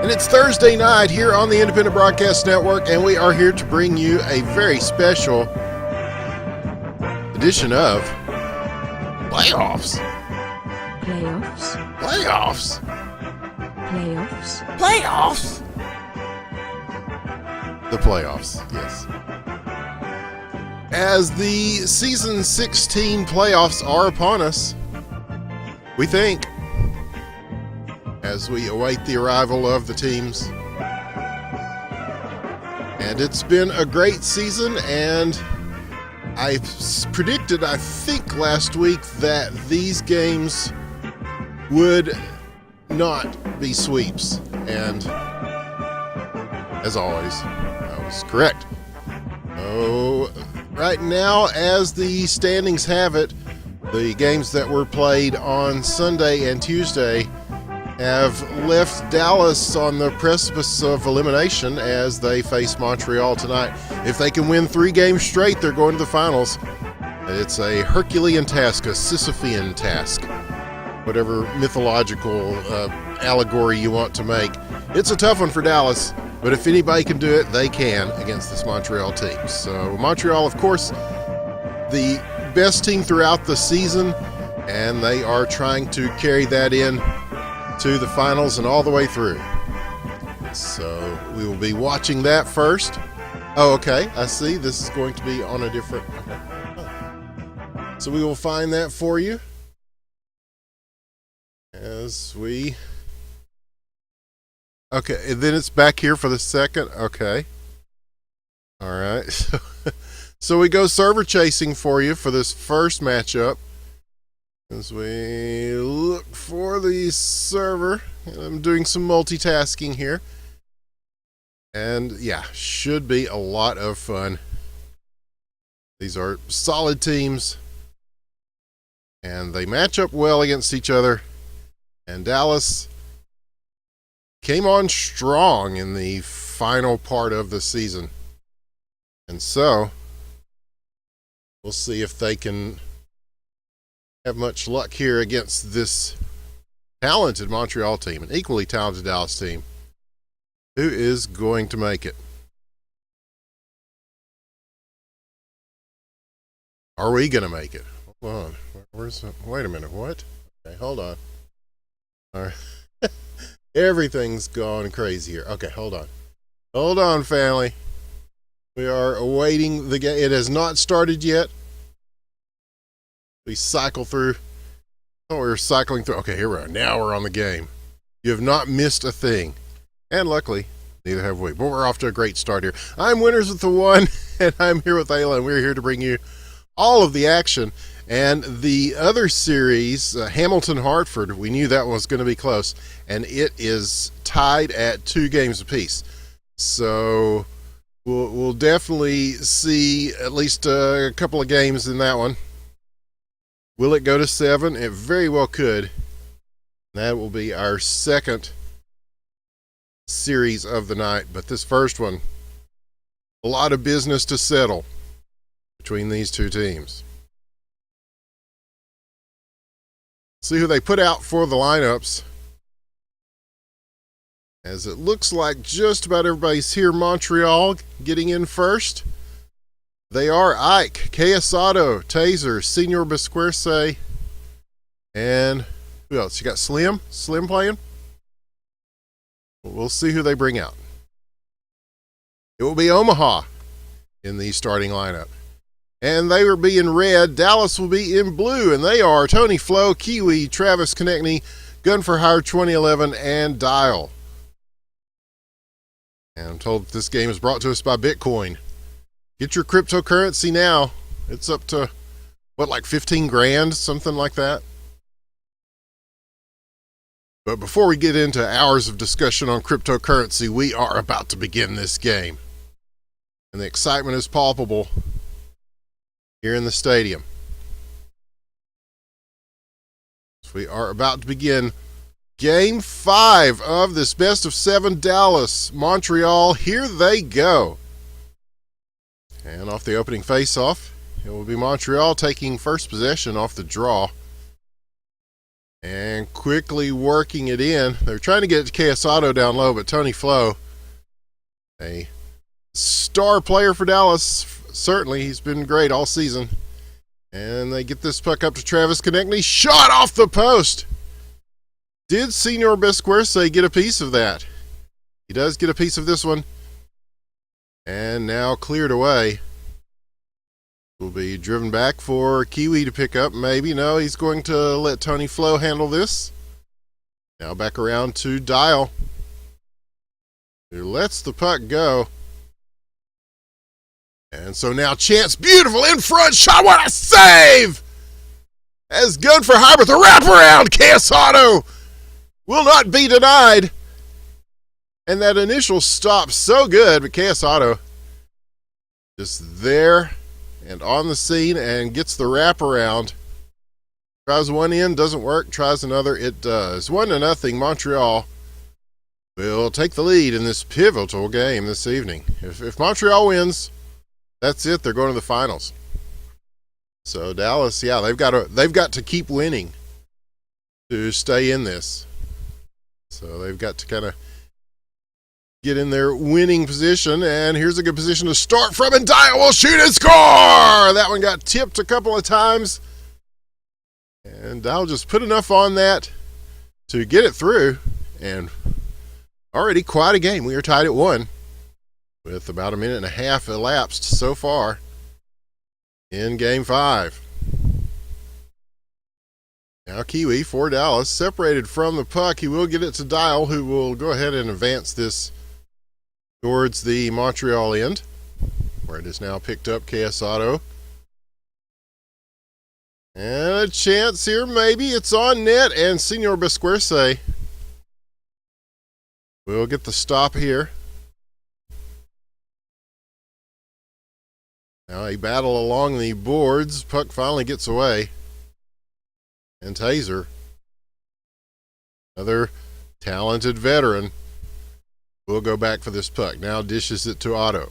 And it's Thursday night here on the Independent Broadcast Network, and we are here to bring you a very special edition of Playoffs. Playoffs? Playoffs? Playoffs? Playoffs? The playoffs, yes. As the Season 16 playoffs are upon us, we think, as we await the arrival of the teams. And it's been a great season, and I predicted, I think last week, that these games would not be sweeps. And as always, I was correct. Oh, right now, as the standings have it, the games that were played on Sunday and Tuesday have left Dallas on the precipice of elimination as they face Montreal tonight. If they can win 3 games straight, they're going to the finals. It's a Herculean task, a Sisyphean task, whatever mythological allegory you want to make. It's a tough one for Dallas, but if anybody can do it, they can against this Montreal team. So Montreal, of course, the best team throughout the season, and they are trying to carry that in to the finals and all the way through. So we will be watching that first. Oh, okay. I see. This is going to be on a different... Okay. So we will find that for you as we... Okay, and then it's back here for the second. Okay. All right. So we go server chasing for you for this first matchup. As we look for the server, I'm doing some multitasking here. And yeah, should be a lot of fun. These are solid teams, and they match up well against each other. And Dallas came on strong in the final part of the season. And so, we'll see if they can have much luck here against this talented Montreal team, an equally talented Dallas team. Who is going to make it? Are we going to make it? Hold on. Wait a minute. What? Okay, hold on. All right. Everything's gone crazy here. Okay, hold on. Hold on, family. We are awaiting the game. It has not started yet. We cycle through. Oh, we're cycling through. Okay, here we are. Now we're on the game. You have not missed a thing. And luckily, neither have we. But we're off to a great start here. I'm Winners with the One, and I'm here with Aila, and we're here to bring you all of the action. And the other series, Hamilton-Hartford, we knew that one was going to be close, and it is tied at 2 games apiece. So we'll definitely see at least a couple of games in that one. Will it go to 7? It very well could. That will be our second series of the night. But this first one, a lot of business to settle between these two teams. See who they put out for the lineups. As it looks like just about everybody's here. Montreal getting in first. They are Ike, Quesado, Taser, Senor Besquerce, and who else? You got Slim? Slim playing? We'll see who they bring out. It will be Omaha in the starting lineup. And they will be in red. Dallas will be in blue, and they are Tony Flo, Kiwi, Travis Konechny, Gun for Hire 2011, and Dial. And I'm told this game is brought to us by Bitcoin. Get your cryptocurrency now. It's up to, what, like 15 grand, something like that. But before we get into hours of discussion on cryptocurrency, we are about to begin this game. And the excitement is palpable here in the stadium. So we are about to begin Game 5 of this best of 7 Dallas, Montreal. Here they go. And off the opening face-off, it will be Montreal taking first possession off the draw. And quickly working it in. They're trying to get Quesado down low, but Tony Flo, a star player for Dallas, certainly. He's been great all season. And they get this puck up to Travis Konechny. Shot off the post. Did Senor Besquerce get a piece of that? He does get a piece of this one. And now cleared away. Will be driven back for Kiwi to pick up. Maybe. No, he's going to let Tony Flo handle this. Now back around to Dial, who lets the puck go. And so now Chance, beautiful in front shot. What a save! As good for Hybrid. The wraparound. Quesado will not be denied. And that initial stop, so good, but Quesado just there and on the scene and gets the wraparound. Tries one in, doesn't work. Tries another, it does. 1-0, Montreal will take the lead in this pivotal game this evening. If Montreal wins, that's it. They're going to the finals. So Dallas, yeah, they've got to keep winning to stay in this. So they've got to kind of get in their winning position, and here's a good position to start from, and Dial will shoot and score! That one got tipped a couple of times, and Dial just put enough on that to get it through, and already quite a game. We are tied at 1 with about a minute and a half elapsed so far in Game 5. Now Kiwi for Dallas, separated from the puck. He will get it to Dial, who will go ahead and advance this towards the Montreal end, where it is now picked up. Quesado. And a chance here, maybe. It's on net, and Senor Besquerce will get the stop here. Now a battle along the boards. Puck finally gets away. And Taser, another talented veteran, will go back for this puck. Now dishes it to Otto.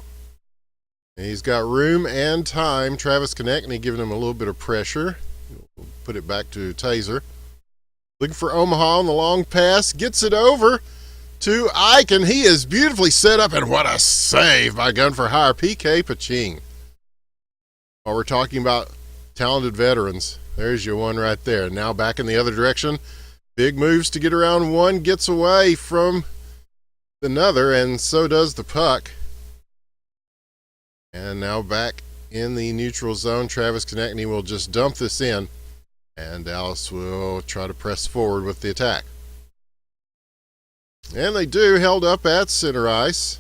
And he's got room and time. Travis Konechny giving him a little bit of pressure. We'll put it back to Taser. Looking for Omaha on the long pass. Gets it over to Ike, and he is beautifully set up. And what a save by Gun for Hire, PK Paching. While we're talking about talented veterans, there's your one right there. Now back in the other direction. Big moves to get around one. Gets away from another, and so does the puck. And now back in the neutral zone. Travis Konechny will just dump this in, and Dallas will try to press forward with the attack. And they do, held up at center ice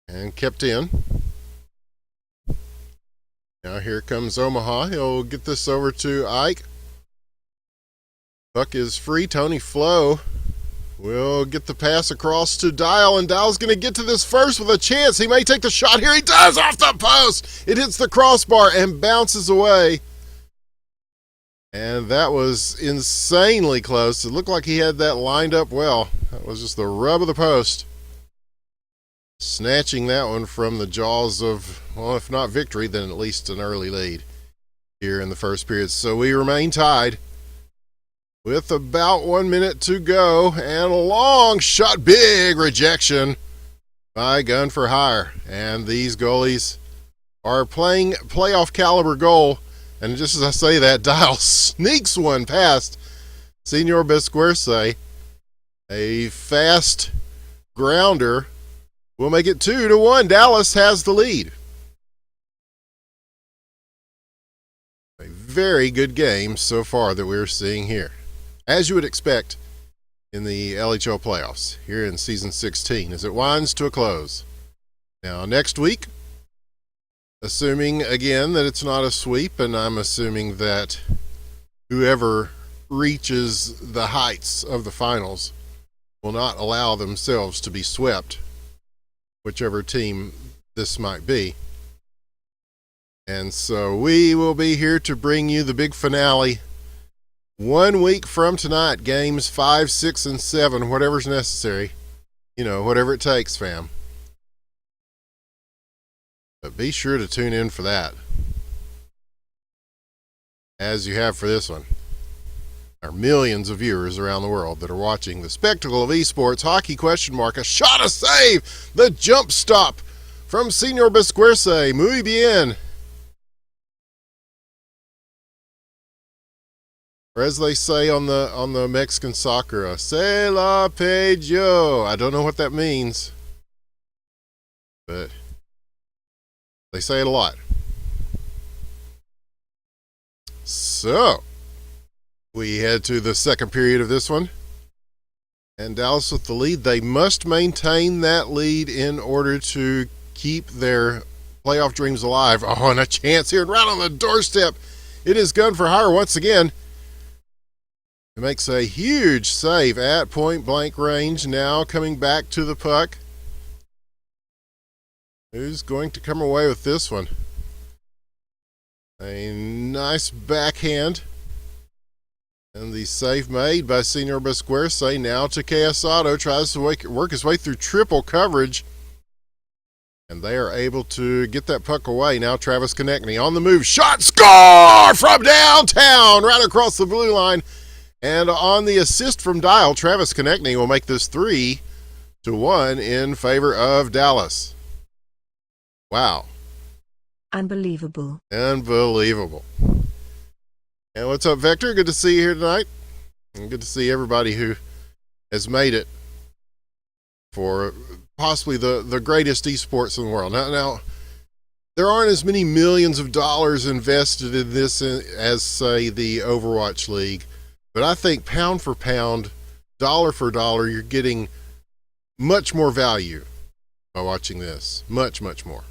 and kept in. Now here comes Omaha. He'll get this over to Ike. Puck is free. Tony Flo will get the pass across to Dial, and Dial's going to get to this first with a chance. He may take the shot here. He does, off the post. It hits the crossbar and bounces away. And that was insanely close. It looked like he had that lined up well. That was just the rub of the post, snatching that one from the jaws of, well, if not victory, then at least an early lead here in the first period. So we remain tied with about 1 minute to go, and a long shot, big rejection by Gun for Hire. And these goalies are playing playoff caliber goal, and just as I say that, Dial sneaks one past Senor Besquerce. A fast grounder will make it 2-1. Dallas has the lead. A very good game so far that we're seeing here, as you would expect in the LHL playoffs here in Season 16, as it winds to a close. Now, next week, assuming again that it's not a sweep, and I'm assuming that whoever reaches the heights of the finals will not allow themselves to be swept, whichever team this might be. And so we will be here to bring you the big finale 1 week from tonight. Games 5, 6, and 7, whatever's necessary. You know, whatever it takes, fam. But be sure to tune in for that, as you have for this one. our millions of viewers around the world that are watching the spectacle of esports, hockey ? A shot, a save, the jump stop from Senor Besquerce. Muy bien. Or as they say on the Mexican soccer, se la pejo. I don't know what that means, but they say it a lot. So, we head to the second period of this one. And Dallas with the lead. They must maintain that lead in order to keep their playoff dreams alive. Oh, and a chance here, right on the doorstep. It is gun for hire once again. It makes a huge save at point blank range. Now coming back to the puck. Who's going to come away with this one? A nice backhand. And the save made by Senor Besquerce. Now to Quesado. Tries to work his way through triple coverage. And they are able to get that puck away. Now Travis Konechny on the move. Shot, score from downtown, right across the blue line. And on the assist from Dial, Travis Konechny will make this 3-1 in favor of Dallas. Wow. Unbelievable. Unbelievable. And what's up, Vector? Good to see you here tonight. And good to see everybody who has made it for possibly the greatest esports in the world. Now, there aren't as many millions of dollars invested in this as, say, the Overwatch League. But I think pound for pound, dollar for dollar, you're getting much more value by watching this. Much, much more.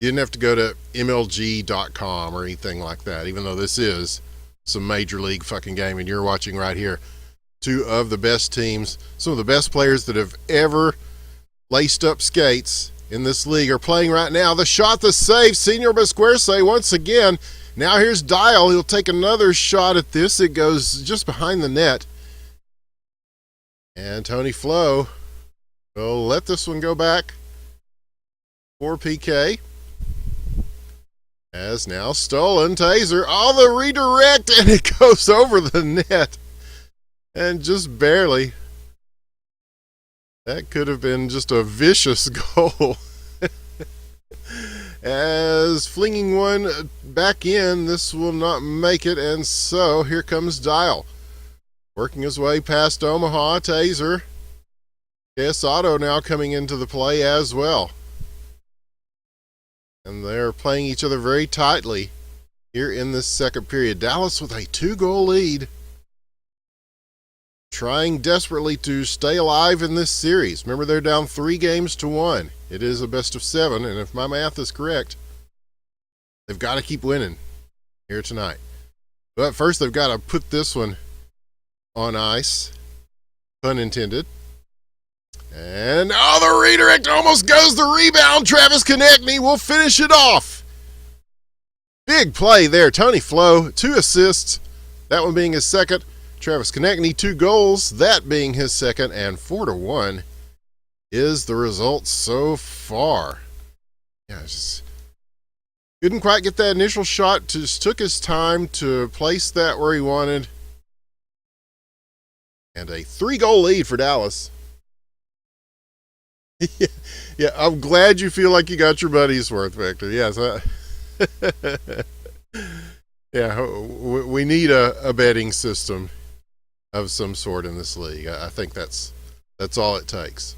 You didn't have to go to MLG.com or anything like that, even though this is some major league fucking game, and you're watching right here. Two of the best teams, some of the best players that have ever laced up skates in this league are playing right now. The shot, the save, Senor Besquerce once again. Now here's Dial. He'll take another shot at this. It goes just behind the net. And Tony Flo will let this one go back for PK. As now stolen. Taser. Oh, the redirect, and it goes over the net. And just barely. That could have been just a vicious goal. As flinging one back in, this will not make it, and so here comes Dial. Working his way past Omaha. Taser. Quesado now coming into the play as well. And they're playing each other very tightly here in this second period. Dallas with a 2-goal lead. Trying desperately to stay alive in this series. Remember, they're down 3-1. It is a best of 7, and if my math is correct, they've got to keep winning here tonight. But first, they've got to put this one on ice. Pun intended. And, oh, the redirect almost goes. The rebound. Travis Konechny will finish it off. Big play there. Tony Flo, 2 assists. That one being his second. Travis Konechny, 2 goals. That being his second. And 4-1 is the result so far. Yeah, just couldn't quite get that initial shot. Just took his time to place that where he wanted. And a 3-goal lead for Dallas. Yeah, I'm glad you feel like you got your money's worth, Victor. Yes. Yeah, we need a betting system of some sort in this league. I think that's all it takes.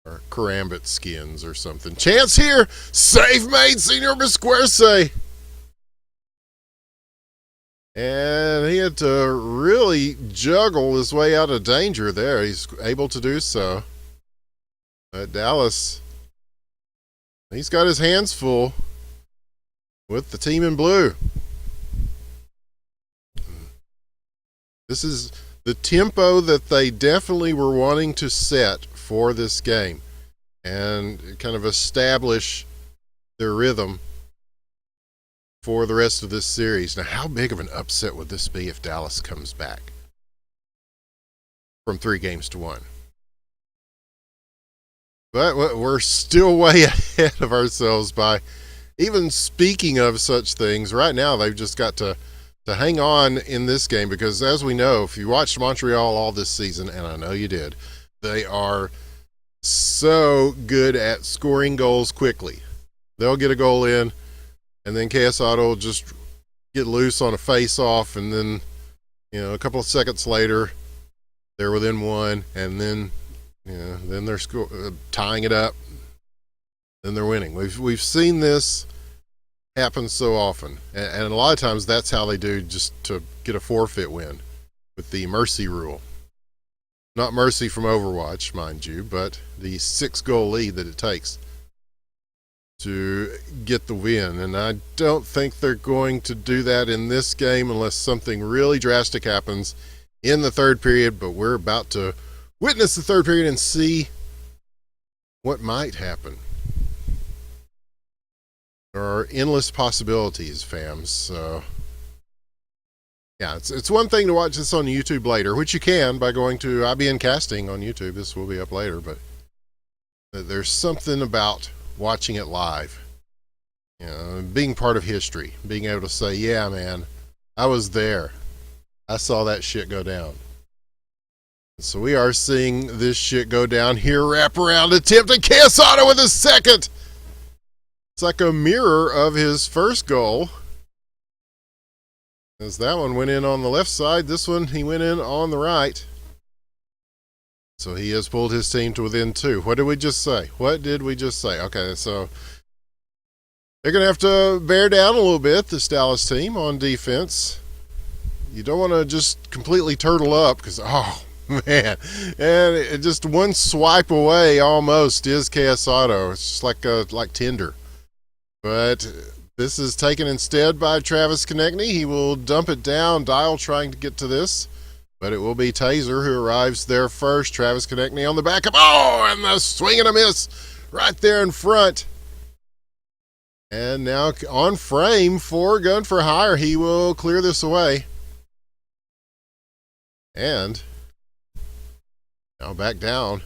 Or Karambit skins or something. Chance here. Save made, Senor Besquerce. And he had to really juggle his way out of danger there. He's able to do so. But Dallas, he's got his hands full with the team in blue. This is the tempo that they definitely were wanting to set for this game and kind of establish their rhythm for the rest of this series. Now, how big of an upset would this be if Dallas comes back from 3-1? But we're still way ahead of ourselves by even speaking of such things. Right now, they've just got to hang on in this game, because as we know, if you watched Montreal all this season, and I know you did, they are so good at scoring goals quickly. They'll get a goal in, and then KS Auto will just get loose on a face-off, and then, a couple of seconds later, they're within one, and then, then they're tying it up, then they're winning. We've seen this happen so often, and a lot of times that's how they do, just to get a forfeit win with the mercy rule. Not mercy from Overwatch, mind you, but the 6-goal lead that it takes to get the win. And I don't think they're going to do that in this game unless something really drastic happens in the third period. But we're about to witness the third period and see what might happen. There are endless possibilities, fams. So yeah, it's one thing to watch this on YouTube later, which you can by going to IBN Casting on YouTube. This will be up later, but there's something about watching it live, being part of history, being able to say, yeah, man, I was there. I saw that shit go down. So we are seeing this shit go down here. Wraparound attempt, and KS Auto with a second. It's like a mirror of his first goal. As that one went in on the left side, this one he went in on the right. So he has pulled his team to within 2. What did we just say? Okay, so they're going to have to bear down a little bit, this Dallas team, on defense. You don't want to just completely turtle up, because, oh, man. And just one swipe away almost is KS Auto. It's just like Tinder. But this is taken instead by Travis Konechny. He will dump it down. Dial trying to get to this, but it will be Taser who arrives there first. Travis Konechny on the backup. Oh, and the swing and a miss right there in front. And now on frame for Gun for Hire. He will clear this away. And now back down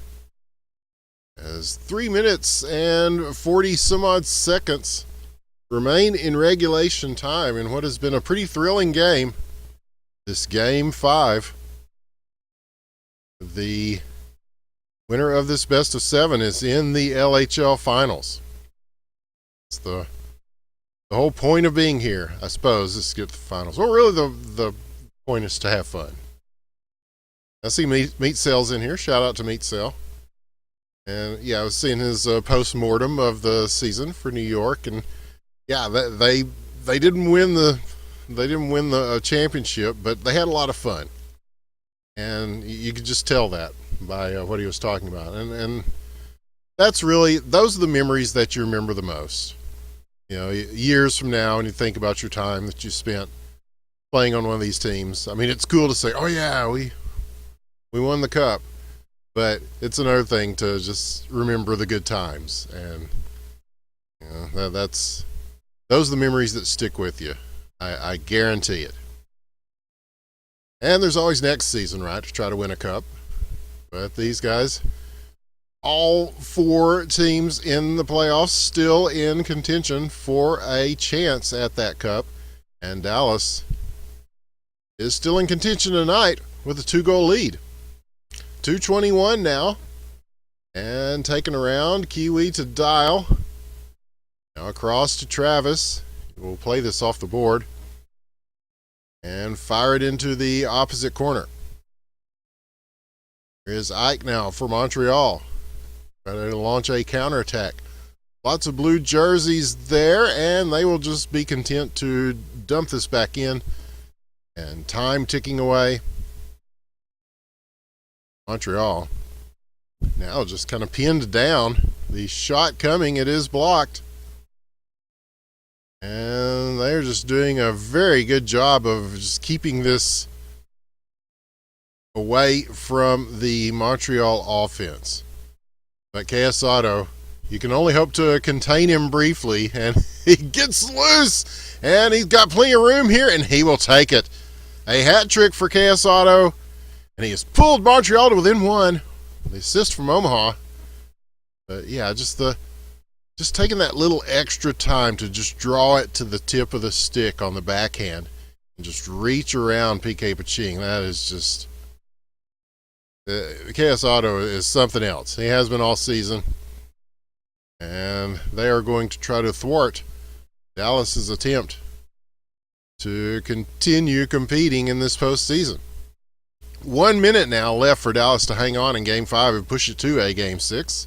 as 3 minutes and 40 some odd seconds remain in regulation time in what has been a pretty thrilling game. This game 5. The winner of this best of 7 is in the LHL finals. It's the whole point of being here, I suppose, is to get to the finals. Well, really the point is to have fun. I see Meat Cell's in here. Shout out to Meat Cell. And yeah, I was seeing his post-mortem of the season for New York, and yeah, they didn't win the championship, but they had a lot of fun, and you could just tell that by what he was talking about. And that's really, those are the memories that you remember the most. Years from now, and you think about your time that you spent playing on one of these teams. I mean, it's cool to say, "Oh yeah, we won the cup," but it's another thing to just remember the good times, and those are the memories that stick with you. I guarantee it. And there's always next season, right, to try to win a cup. But these guys, all 4 teams in the playoffs, still in contention for a chance at that cup. And Dallas is still in contention tonight with a 2-goal lead. 2:21 now. And taken around, Kiwi to Dial. Now across to Travis. We'll play this off the board and fire it into the opposite corner. Here's Ike now for Montreal. Ready to launch a counterattack. Lots of blue jerseys there, and they will just be content to dump this back in. And time ticking away. Montreal now just kind of pinned down. The shot coming, it is blocked. And they're just doing a very good job of just keeping this away from the Montreal offense. But KS Auto, you can only hope to contain him briefly, and he gets loose, and he's got plenty of room here, and he will take it. A hat trick for KS Auto, and he has pulled Montreal to within 1. The assist from Omaha. But yeah, just taking that little extra time to just draw it to the tip of the stick on the backhand. Just reach around PK Paching. That is just... KS Auto is something else. He has been all season. And they are going to try to thwart Dallas's attempt to continue competing in this postseason. 1 minute now left for Dallas to hang on in Game 5 and push it to a Game 6.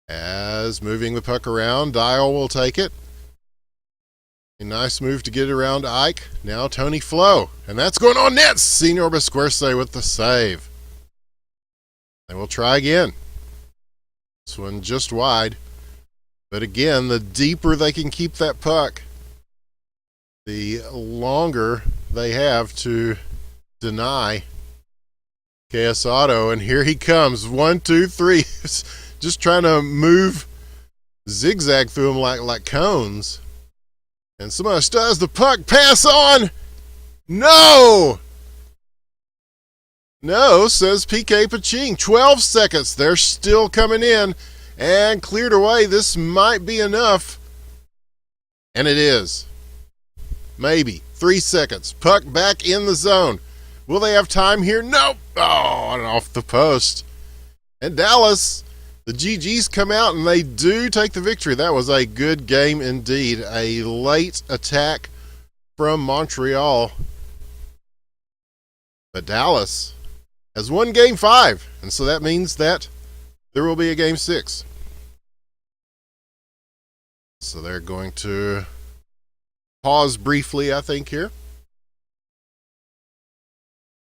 As moving the puck around, Dial will take it. A nice move to get around Ike. Now Tony Flo. And that's going on net. Senior Besquerce with the save. They will try again. This one just wide. But again, the deeper they can keep that puck, the longer they have to deny KS Auto. And here he comes. 1, 2, 3. Just trying to move, zigzag through them like cones. And somebody still has the puck. Pass on. No. No, says PK Paching. 12 seconds. They're still coming in. And cleared away. This might be enough. And it is. Maybe. 3 seconds. Puck back in the zone. Will they have time here? Nope. Oh, and off the post. And Dallas, the GGs come out and they do take the victory. That was a good game indeed. A late attack from Montreal. But Dallas has won Game 5. And so that means that there will be a Game 6. So they're going to pause briefly, I think, here.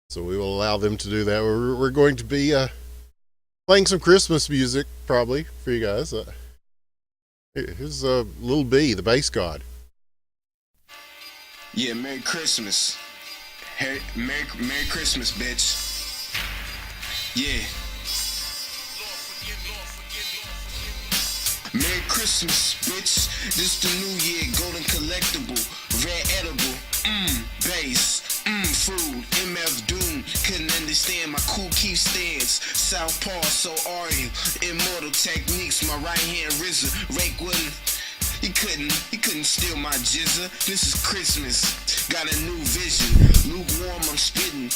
So we will allow them to do that. We're going to be playing some Christmas music, probably, for you guys. Here's Lil B, the bass god. Yeah, Merry Christmas. Merry Christmas, bitch. Yeah. Merry Christmas, bitch. This the new year, golden collectible, rare edible, bass, food, MF Doom. Couldn't understand my cool keep stands. Southpaw, so are you? Immortal techniques, my right hand RZA. Rake wouldn't. He couldn't steal my jizza. This is Christmas. Got a new vision. Lukewarm, I'm spitting.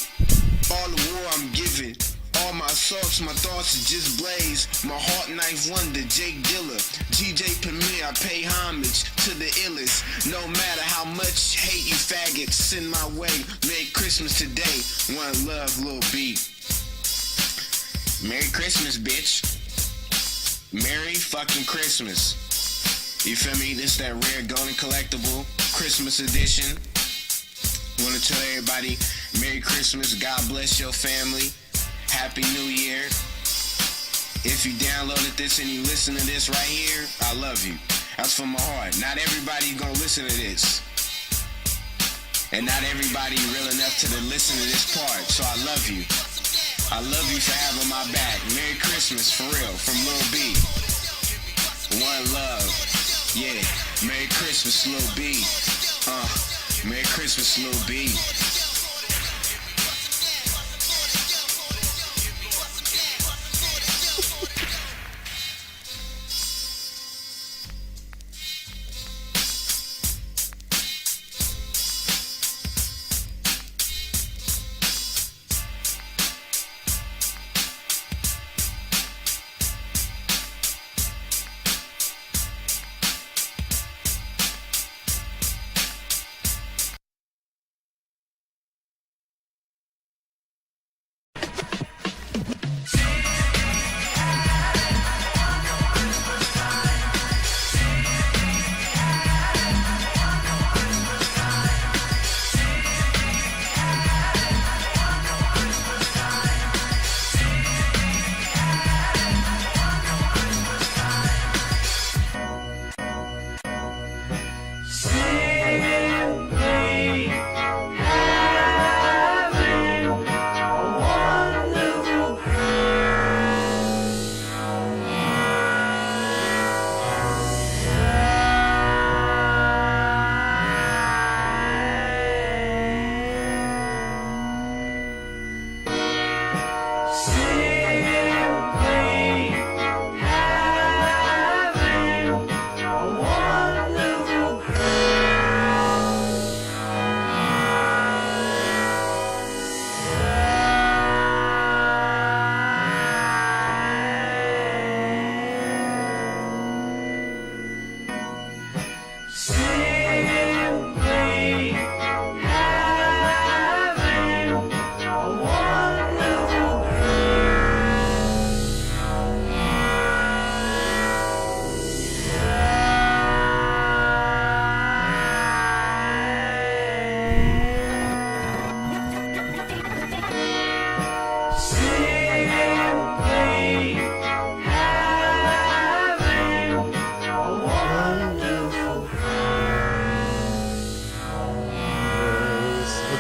All the war I'm giving. All my assaults, my thoughts are just blaze. My heart knife wonder, Jake Dilla. GJ Premier, I pay homage to the illest. No matter how much hate you faggots send my way. Merry Christmas today. One love, Lil B. Merry Christmas, bitch. Merry fucking Christmas. You feel me? This that rare golden collectible Christmas edition. Wanna tell everybody Merry Christmas. God bless your family. Happy New Year. If you downloaded this and you listen to this right here, I love you. That's from my heart. Not everybody gonna listen to this. And not everybody real enough to listen to this part. So I love you. I love you for having my back. Merry Christmas, for real, from Lil B. One love. Yeah. Merry Christmas, Lil B. Merry Christmas, Lil B.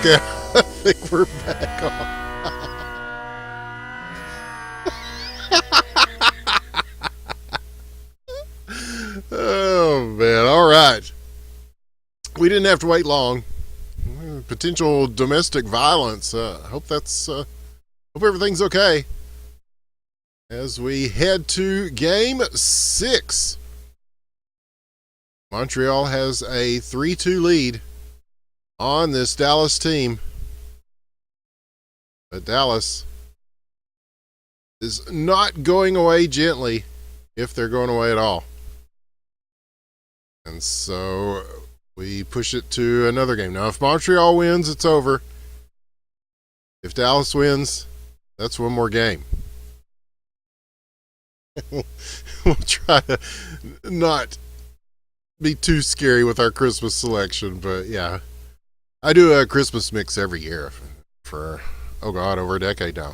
Okay, I think we're back on. Oh, man. All right. We didn't have to wait long. Potential domestic violence. Hope hope everything's okay. As we head to game 6. Montreal has a 3-2 lead on this Dallas team. But Dallas is not going away gently, if they're going away at all. And so we push it to another game. Now, if Montreal wins, it's over. If Dallas wins, that's one more game. We'll try to not be too scary with our Christmas selection, but yeah. I do a Christmas mix every year for, oh God, over a decade now.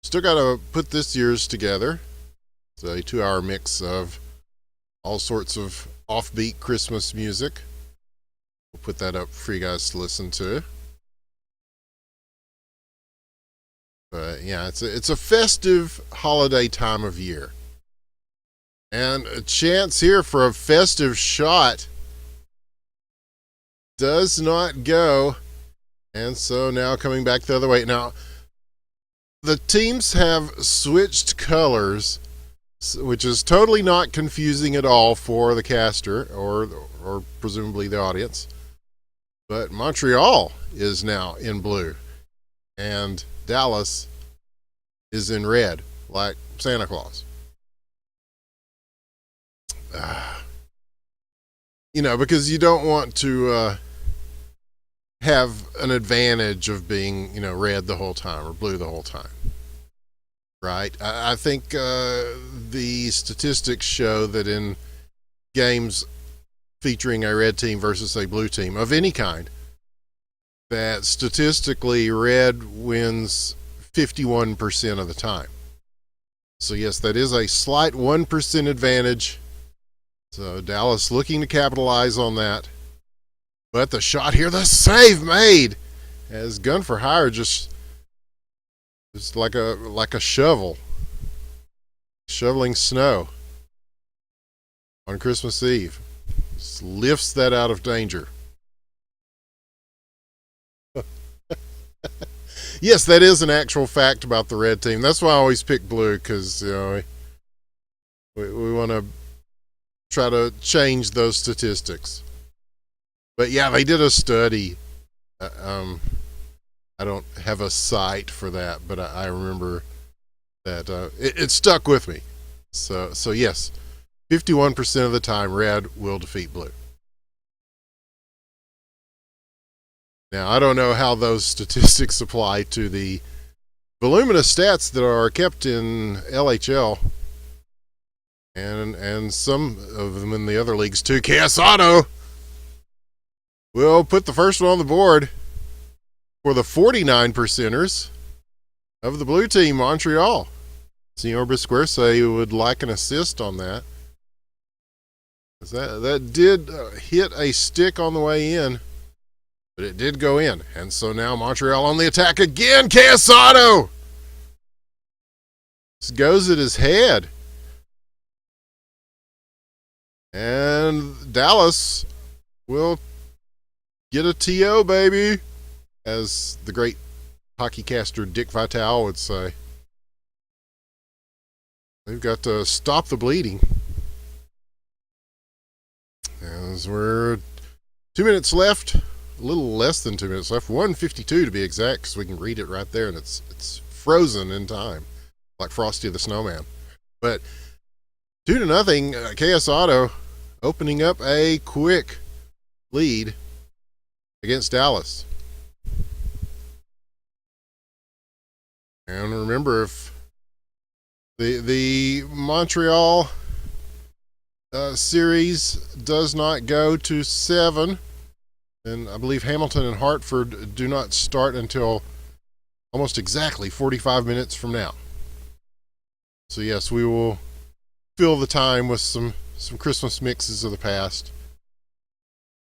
Still got to put this year's together. It's a 2-hour mix of all sorts of offbeat Christmas music. We'll put that up for you guys to listen to. But yeah, it's a festive holiday time of year. And a chance here for a festive shot does not go. And so now coming back the other way. Now, the teams have switched colors, which is totally not confusing at all for the caster or presumably the audience. But Montreal is now in blue, and Dallas is in red, like Santa Claus. Because you don't want to have an advantage of being, red the whole time or blue the whole time. Right? I think the statistics show that in games featuring a red team versus a blue team of any kind, that statistically red wins 51% of the time. So yes, that is a slight 1% advantage. So Dallas looking to capitalize on that. But the shot here, the save made, as Gun for Hire just like a shovel, shoveling snow on Christmas Eve. Just lifts that out of danger. Yes, that is an actual fact about the red team. That's why I always pick blue, because we want to try to change those statistics. But yeah, they did a study. I don't have a site for that, but I remember that it stuck with me. So yes, 51% of the time, red will defeat blue. Now, I don't know how those statistics apply to the voluminous stats that are kept in LHL and some of them in the other leagues too. Chaos Auto will put the first one on the board for the 49%ers of the blue team, Montreal. Senor Bisquerce would like an assist on that. That did hit a stick on the way in, but it did go in. And so now Montreal on the attack again. Chaos Auto! This goes at his head. And Dallas will get a TO, baby, as the great hockey caster Dick Vitale would say. They've got to stop the bleeding. As we're 2 minutes left, a little less than 2 minutes left, 1:52 to be exact, because we can read it right there, and it's frozen in time, like Frosty the Snowman. But 2-0, Chaos Auto opening up a quick lead against Dallas. And remember, if the Montreal series does not go to 7, and I believe Hamilton and Hartford do not start until almost exactly 45 minutes from now. So yes, we will fill the time with some Christmas mixes of the past.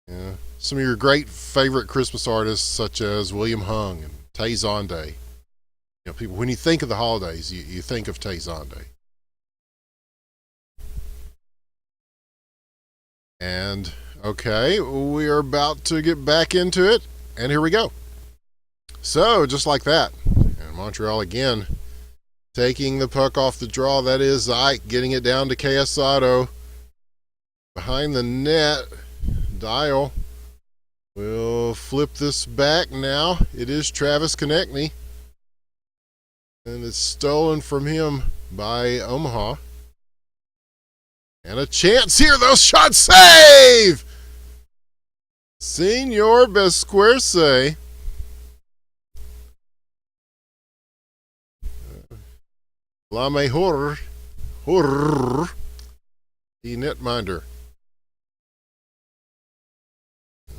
Yeah, some of your great favorite Christmas artists, such as William Hung and Tay Zonday. You know, people, when you think of the holidays, you think of Tay Zonday. And, okay, we are about to get back into it, and here we go. So, just like that, and Montreal again taking the puck off the draw. That is Ike getting it down to Quesado. Behind the net, Dial will flip this back now. It is Travis Konechny. And it's stolen from him by Omaha. And a chance here, though. Shot save! Senor Besquerce. La mejor. The netminder.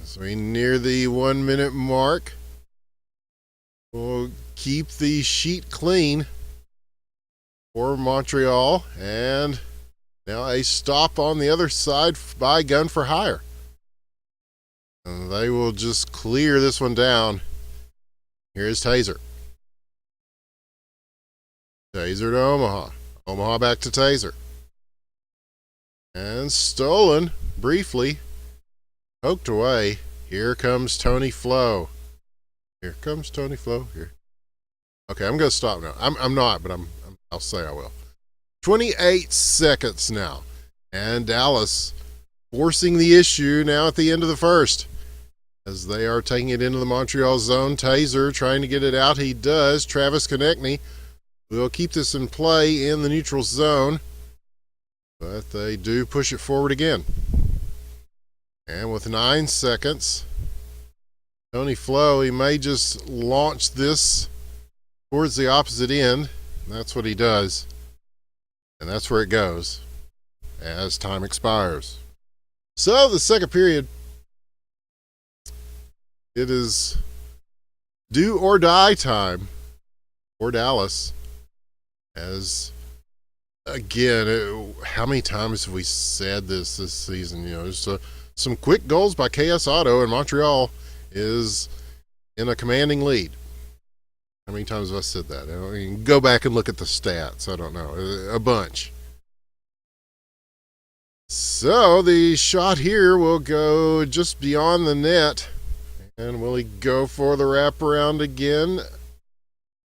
So we near the 1 minute mark. We'll keep the sheet clean for Montreal. And now a stop on the other side by Gun for Hire. And they will just clear this one down. Here's Taser. Taser to Omaha. Omaha back to Taser. And stolen briefly. Poked away. Here comes Tony Flo. Here comes Tony Flo. Here. Okay, I'm going to stop now. I'm not, but I'll say I will. 28 seconds now. And Dallas forcing the issue now at the end of the first. As they are taking it into the Montreal zone. Taser trying to get it out. He does. Travis Konechny will keep this in play in the neutral zone. But they do push it forward again. And with 9 seconds, Tony Flo, he may just launch this towards the opposite end. And that's what he does. And that's where it goes as time expires. So the second period, it is do or die time for Dallas. As again, how many times have we said this season? You know, just some quick goals by Quesado, and Montreal is in a commanding lead. How many times have I said that? I mean, go back and look at the stats. I don't know. A bunch. So the shot here will go just beyond the net. And will he go for the wraparound again?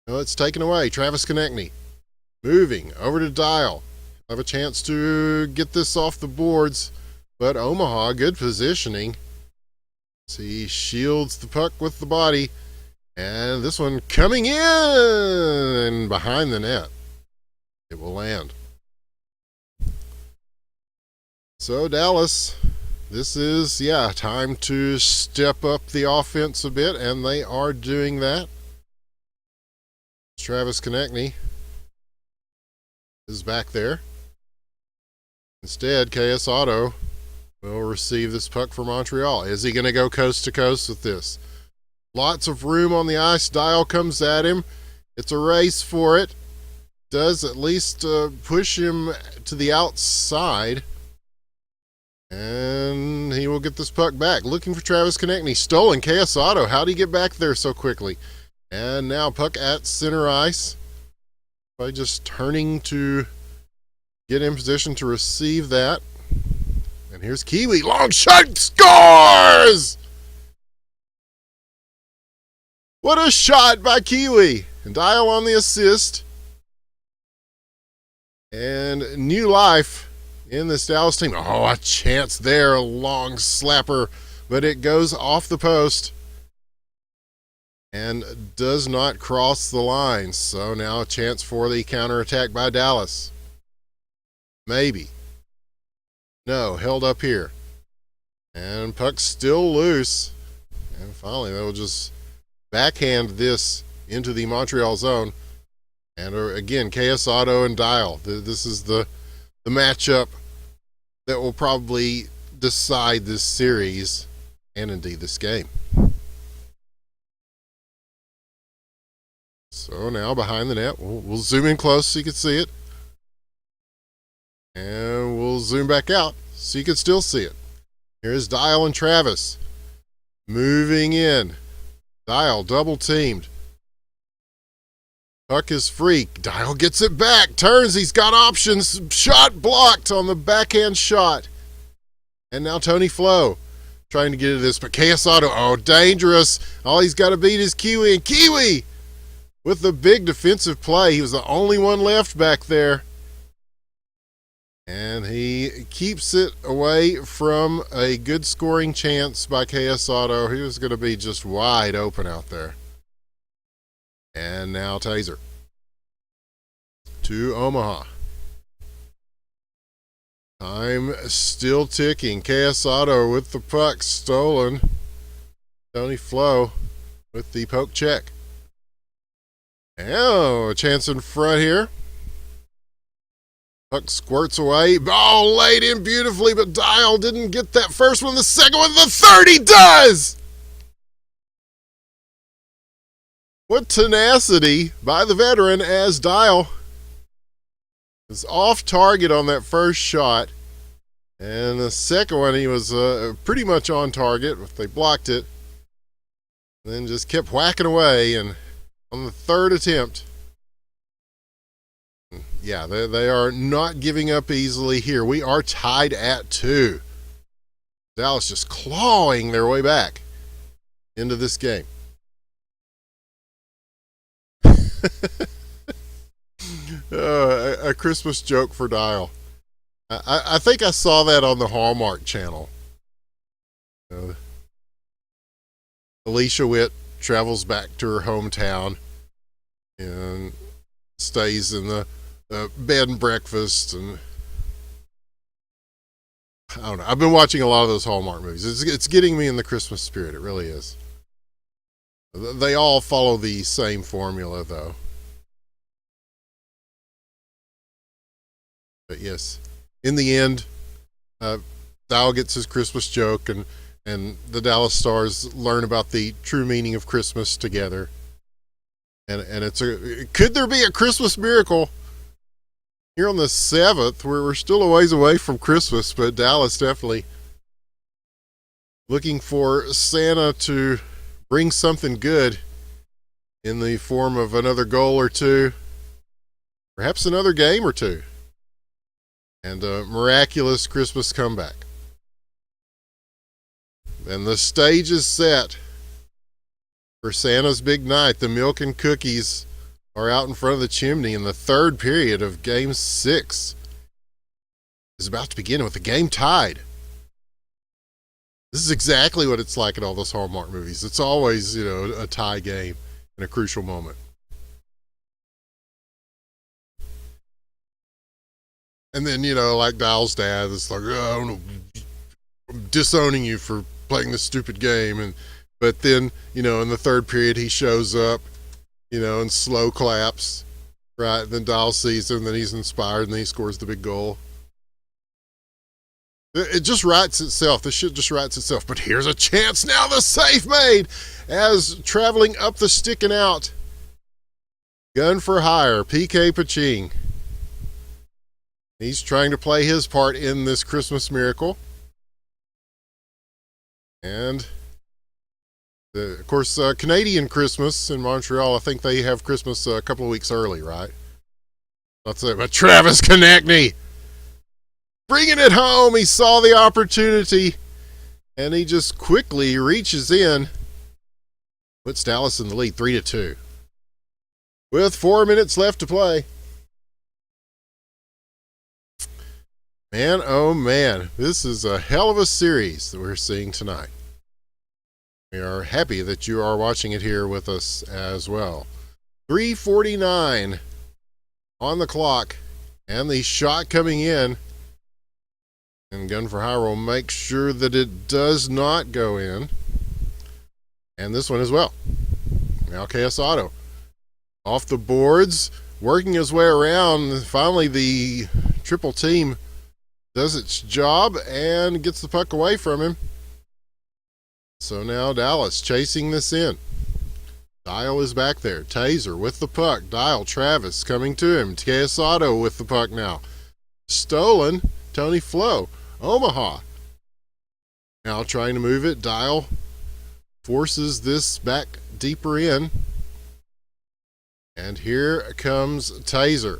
No, it's taken away. Travis Konechny moving over to Dial. Have a chance to get this off the boards. But Omaha, good positioning. So he shields the puck with the body. And this one coming in behind the net. It will land. So Dallas, this is, time to step up the offense a bit, and they are doing that. Travis Konechny is back there. Instead, Quesado will receive this puck for Montreal. Is he going to go coast to coast with this? Lots of room on the ice. Dial comes at him. It's a race for it. Does at least push him to the outside. And he will get this puck back. Looking for Travis Konechny. Stolen. Quesado. How did he get back there so quickly? And now puck at center ice. By just turning to get in position to receive that. And here's Kiwi. Long shot. Scores! What a shot by Kiwi. And Dial on the assist. And new life in this Dallas team. Oh, a chance there. A long slapper. But it goes off the post. And does not cross the line. So now a chance for the counterattack by Dallas. Maybe. No, held up here. And puck's still loose. And finally, they'll just backhand this into the Montreal zone. And again, Quesado and Dial. This is the matchup that will probably decide this series and indeed this game. So now behind the net, we'll zoom in close so you can see it. And we'll zoom back out so you can still see it. Here's Dial and Travis. moving in. Dial double teamed. Puck is free. Dial gets it back. Turns. He's got options. Shot blocked on the backhand shot. And now Tony Flo trying to get to this. But KS Auto, oh, dangerous. All he's got to beat is Kiwi. And Kiwi with the big defensive play. He was the only one left back there. And he keeps it away from a good scoring chance by KS Auto. He was going to be just wide open out there. And now Taser to Omaha. Time still ticking. KS Auto with the puck stolen. Tony Flo with the poke check. Oh, a chance in front here. Puck squirts away. Oh, laid in beautifully, but Dial didn't get that first one. The second one, the third, he does! What tenacity by the veteran as Dial was off target on that first shot. And the second one, he was pretty much on target. They blocked it. And then just kept whacking away. And on the third attempt, yeah, they are not giving up easily here. We are tied at 2. Dallas just clawing their way back into this game. A Christmas joke for Dial. I think I saw that on the Hallmark Channel. Alicia Witt travels back to her hometown and stays in the bed and breakfast, and I don't know. I've been watching a lot of those Hallmark movies. It's getting me in the Christmas spirit. It really is. They all follow the same formula, though. But yes, in the end, Dial gets his Christmas joke, and the Dallas Stars learn about the true meaning of Christmas together. And could there be a Christmas miracle here on the 7th? We're still a ways away from Christmas, but Dallas definitely looking for Santa to bring something good in the form of another goal or two, perhaps another game or two, and a miraculous Christmas comeback. And the stage is set for Santa's big night. The milk and cookies are out in front of the chimney, and the third period of Game 6 is about to begin with the game tied. This is exactly what it's like in all those Hallmark movies. It's always, a tie game in a crucial moment. And then, like Dial's dad, it's like, oh, I'm disowning you for playing this stupid game. But then, in the third period, he shows up, and slow claps, right? And then Dial sees him, then he's inspired, and then he scores the big goal. It just writes itself. This shit just writes itself. But here's a chance now. The save made as traveling up the stick and out. Gun for hire. PK Paching. He's trying to play his part in this Christmas miracle. And, of course, Canadian Christmas in Montreal, I think they have Christmas a couple of weeks early, right? That's it. But Travis Konechny bringing it home. He saw the opportunity, and he just quickly reaches in. Puts Dallas in the lead, 3-2. With 4 minutes left to play. Man, oh man, this is a hell of a series that we're seeing tonight. We are happy that you are watching it here with us as well. 3:49 on the clock, and the shot coming in. And Gun for Hire will make sure that it does not go in. And this one as well. Now KS Auto off the boards, working his way around. Finally, the triple team does its job and gets the puck away from him. So now Dallas chasing this in. Dial is back there. Taser with the puck. Dial, Travis coming to him. KS Auto with the puck now. Stolen. Tony Flo. Omaha. Now trying to move it. Dial forces this back deeper in. And here comes Taser.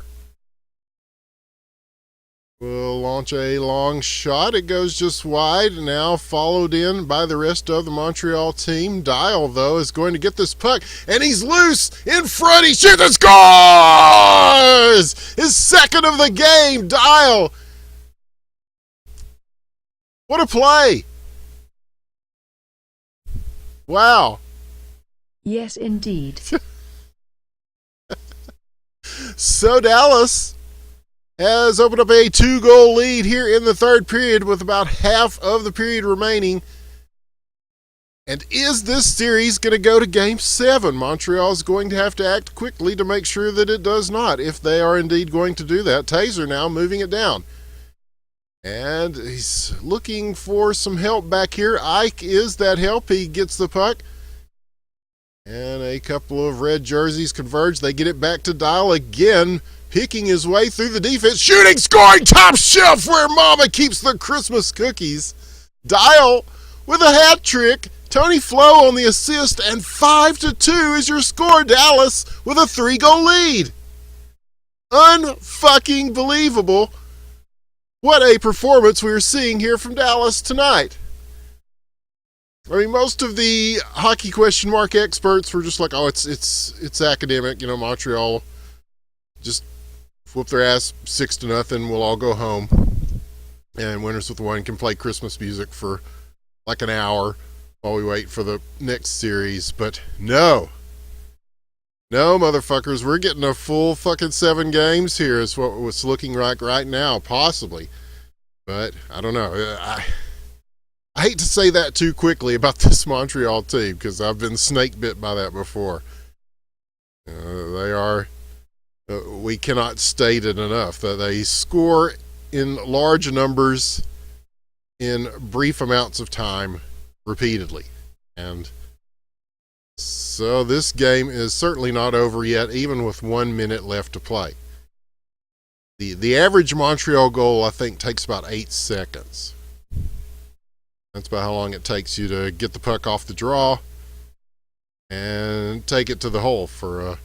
Will launch a long shot. It goes just wide, now followed in by the rest of the Montreal team. Dial, though, is going to get this puck, and he's loose in front. He shoots and scores! His second of the game. Dial. What a play. Wow. Yes, indeed. So Dallas has opened up a 2-goal lead here in the third period with about half of the period remaining. And is this series going to go to Game 7? Montreal is going to have to act quickly to make sure that it does not, if they are indeed going to do that. Taser now moving it down. And he's looking for some help back here. Ike is that help. He gets the puck. And a couple of red jerseys converge. They get it back to Dial again, picking his way through the defense, shooting, scoring, top shelf where Mama keeps the Christmas cookies. Dial with a hat trick. Tony Flo on the assist, and 5-2 is your score. Dallas with a 3-goal lead. Unfucking believable. What a performance we're seeing here from Dallas tonight. I mean, most of the hockey question mark experts were just like, oh, it's academic. You know, Montreal just whoop their ass 6-0. We'll all go home. And Winners with One can play Christmas music for like an hour while we wait for the next series. But no, motherfuckers, we're getting a full fucking 7 games here is what it's looking like right now, possibly. But I don't know. I hate to say that too quickly about this Montreal team because I've been snake bit by that before. They are, we cannot state it enough, that they score in large numbers in brief amounts of time repeatedly. And so this game is certainly not over yet, even with 1 minute left to play. The average Montreal goal, I think, takes about 8 seconds. That's about how long it takes you to get the puck off the draw and take it to the hole for a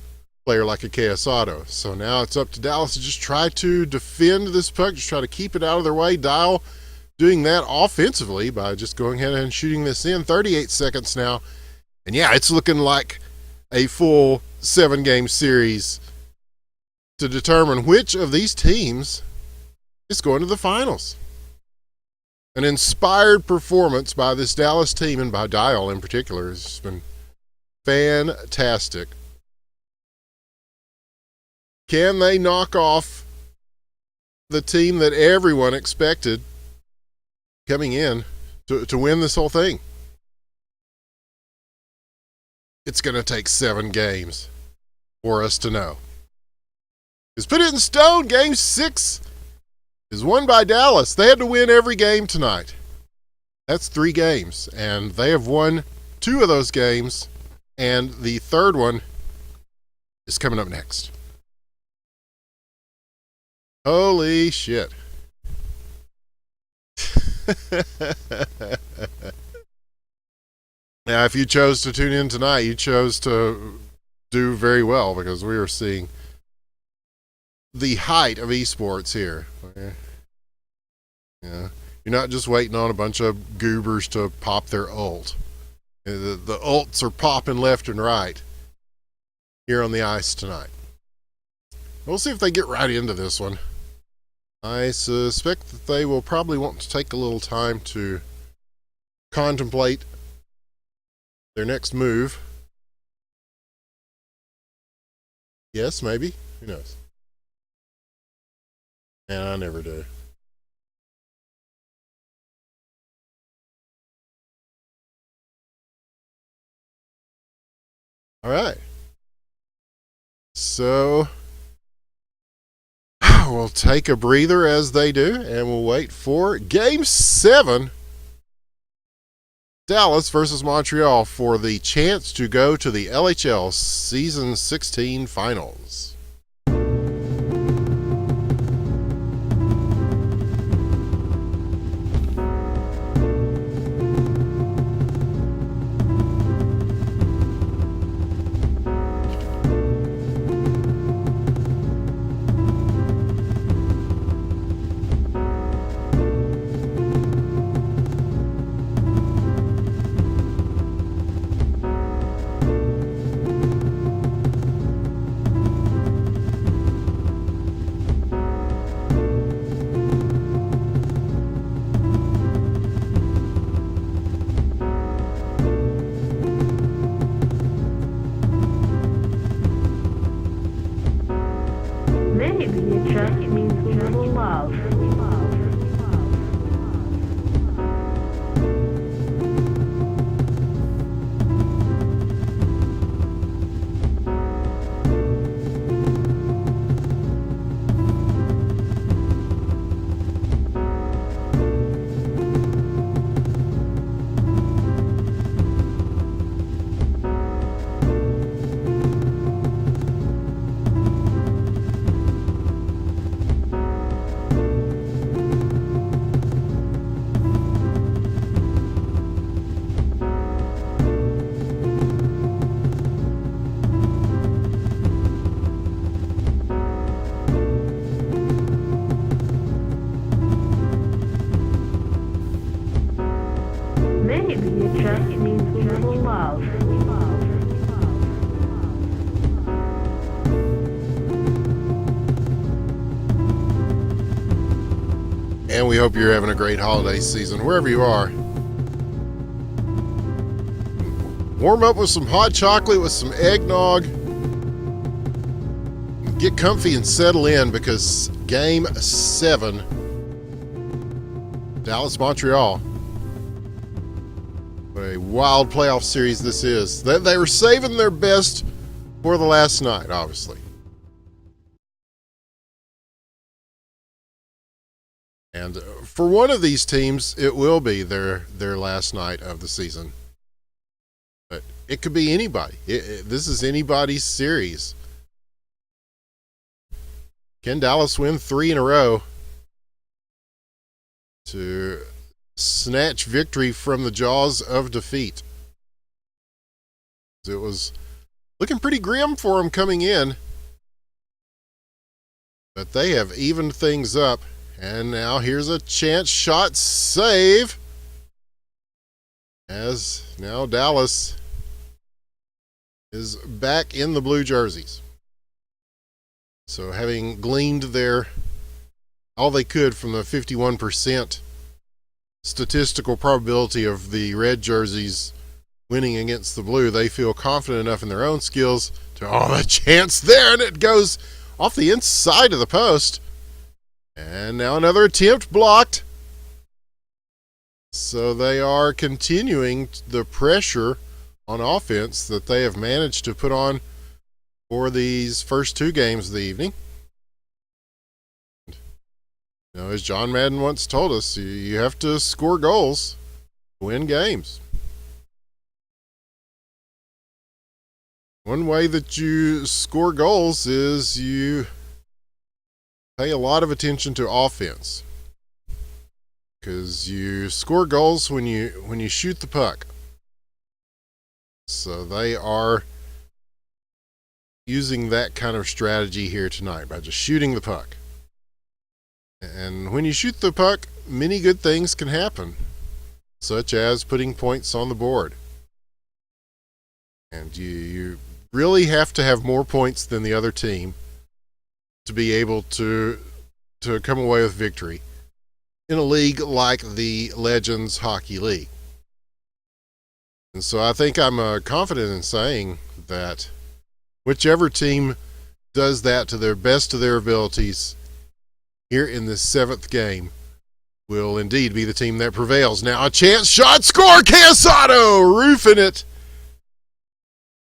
player like a Quesado. So now it's up to Dallas to just try to defend this puck, just try to keep it out of their way. Dial doing that offensively by just going ahead and shooting this in. 38 seconds now. And yeah, it's looking like a full 7-game series to determine which of these teams is going to the finals. An inspired performance by this Dallas team, and by Dial in particular, has been fantastic. Can they knock off the team that everyone expected coming in to win this whole thing? It's going to take 7 games for us to know. Because put it in stone, Game 6 is won by Dallas. They had to win every game tonight. That's 3 games, and they have won 2 of those games, and the third one is coming up next. Holy shit. Now, if you chose to tune in tonight, you chose to do very well, because we are seeing the height of esports here. Yeah, you're not just waiting on a bunch of goobers to pop their ult. The ults are popping left and right here on the ice tonight. We'll see if they get right into this one. I suspect that they will probably want to take a little time to contemplate their next move. Yes, maybe. Who knows? Man, I never do. All right. So we'll take a breather as they do, and we'll wait for Game 7. Dallas versus Montreal for the chance to go to the LHL Season 16 Finals. And we hope you're having a great holiday season, wherever you are. Warm up with some hot chocolate, with some eggnog. Get comfy and settle in, because Game 7, Dallas-Montreal. What a wild playoff series this is. They were saving their best for the last night, obviously. And for one of these teams, it will be their last night of the season. But it could be anybody. This is anybody's series. Can Dallas win 3 in a row to snatch victory from the jaws of defeat? It was looking pretty grim for them coming in, but they have evened things up. And now here's a chance shot, save, as now Dallas is back in the blue jerseys. So having gleaned all they could from the 51% statistical probability of the red jerseys winning against the blue, they feel confident enough in their own skills to, the chance there, and it goes off the inside of the post. And now another attempt blocked. So they are continuing the pressure on offense that they have managed to put on for these first 2 games of the evening. As John Madden once told us, you have to score goals to win games. One way that you score goals is you pay a lot of attention to offense, because you score goals when you shoot the puck. So they are using that kind of strategy here tonight by just shooting the puck. And when you shoot the puck, many good things can happen, such as putting points on the board. And you really have to have more points than the other team to be able to come away with victory in a league like the Legends Hockey League. And so I think I'm confident in saying that whichever team does that to their best of their abilities here in this 7th game will indeed be the team that prevails. Now a chance shot, score, Casado roofing it.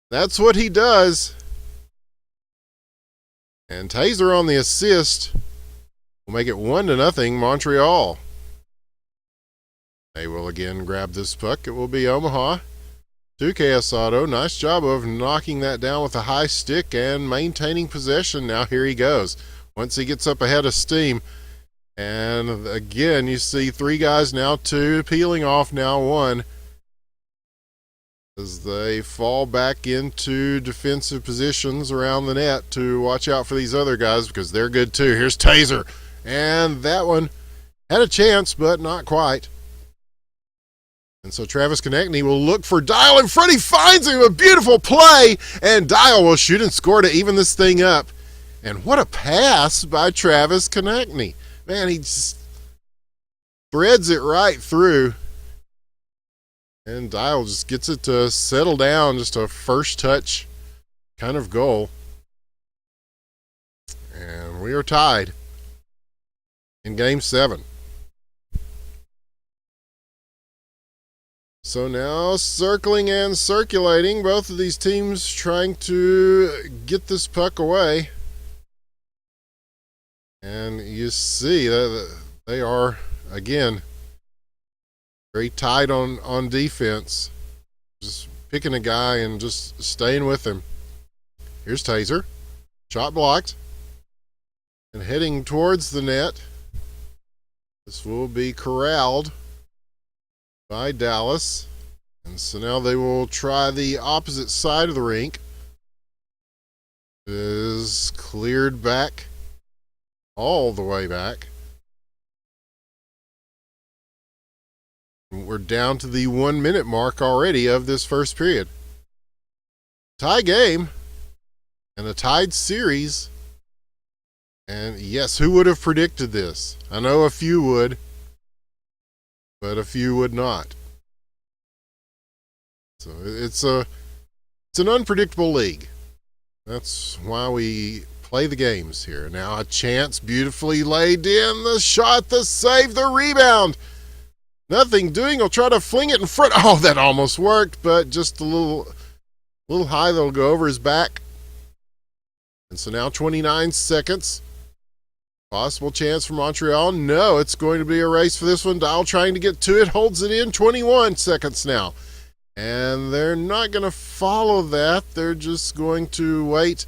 That's what he does. And Taser on the assist will make it 1-0 Montreal. They will again grab this puck. It will be Omaha to Casado. Nice job of knocking that down with a high stick and maintaining possession. Now here he goes. Once he gets up ahead of steam. And again, you see 3 guys, now 2, peeling off now 1. As they fall back into defensive positions around the net to watch out for these other guys, because they're good too. Here's Taser. And that one had a chance, but not quite. And so Travis Konechny will look for Dial in front. He finds him. A beautiful play. And Dial will shoot and score to even this thing up. And what a pass by Travis Konechny. Man, he just threads it right through. And Dial just gets it to settle down, just a first touch kind of goal. And we are tied in Game 7. So now circling and circulating, both of these teams trying to get this puck away. And you see that they are, again, very tight on defense. Just picking a guy and just staying with him. Here's Taser. Shot blocked. And heading towards the net. This will be corralled by Dallas. And so now they will try the opposite side of the rink. It is cleared back. All the way back. We're down to the 1 minute mark already of this first period. Tie game and a tied series And yes, who would have predicted this? I know a few would, but a few would not. So it's an unpredictable league. That's why we play the games here. Now a chance beautifully laid in, the shot, the save, the rebound. Nothing doing. He'll try to fling it in front. Oh, that almost worked, but just a little high. That'll go over his back. And so now 29 seconds. Possible chance for Montreal. No, it's going to be a race for this one. Dial trying to get to it. Holds it in. 21 seconds now. And they're not going to follow that. They're just going to wait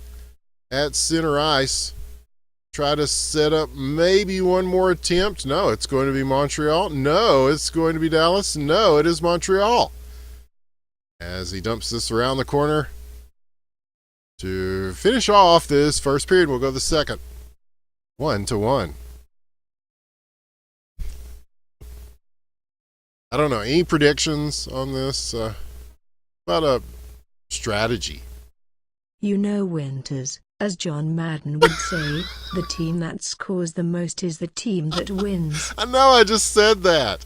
at center ice. Try to set up maybe one more attempt. No, it's going to be Montreal. No, it's going to be Dallas. No, it is Montreal. As he dumps this around the corner to finish off this first period. We'll go the second. 1-1. I don't know. Any predictions on this? About a strategy. You know, Winters, as John Madden would say, the team that scores the most is the team that wins. I know, I just said that.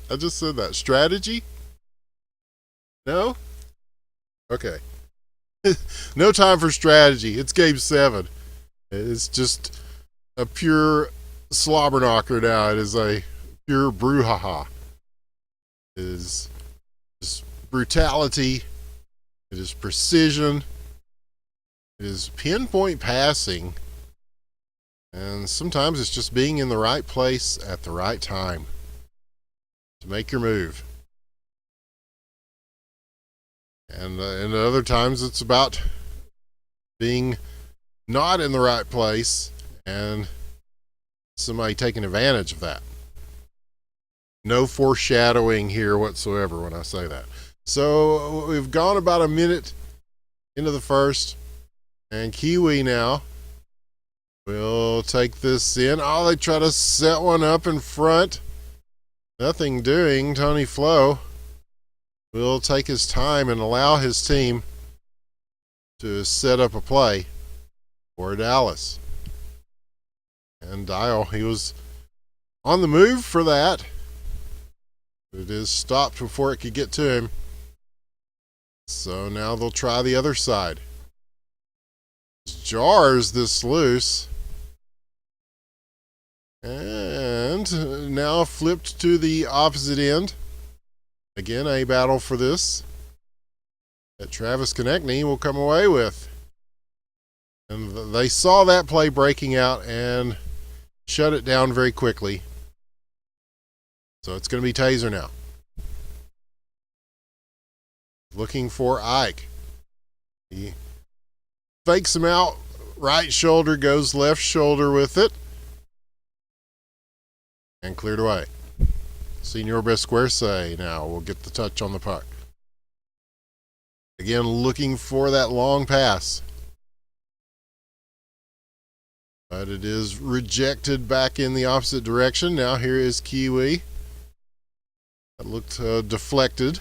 Strategy? No? Okay. No time for strategy. It's game 7. It's just a pure slobber knocker now. It is a pure brouhaha. It is just brutality. It is precision. It is pinpoint passing. And sometimes it's just being in the right place at the right time to make your move. And other times it's about being not in the right place and somebody taking advantage of that. No foreshadowing here whatsoever when I say that. So we've gone about a minute into the first, and Kiwi now will take this in. Oh, they try to set one up in front. Nothing doing. Tony Flo will take his time and allow his team to set up a play for Dallas. And Dial, he was on the move for that. It is stopped before it could get to him. So now they'll try the other side. Jars this loose. And now flipped to the opposite end. Again, a battle for this that Travis Konechny will come away with. And they saw that play breaking out and shut it down very quickly. So it's going to be Taser now. Looking for Ike. He fakes him out. Right shoulder goes left shoulder with it. And cleared away. Senor Besquerce now will get the touch on the puck. Again, looking for that long pass. But it is rejected back in the opposite direction. Now here is Kiwi. That looked deflected.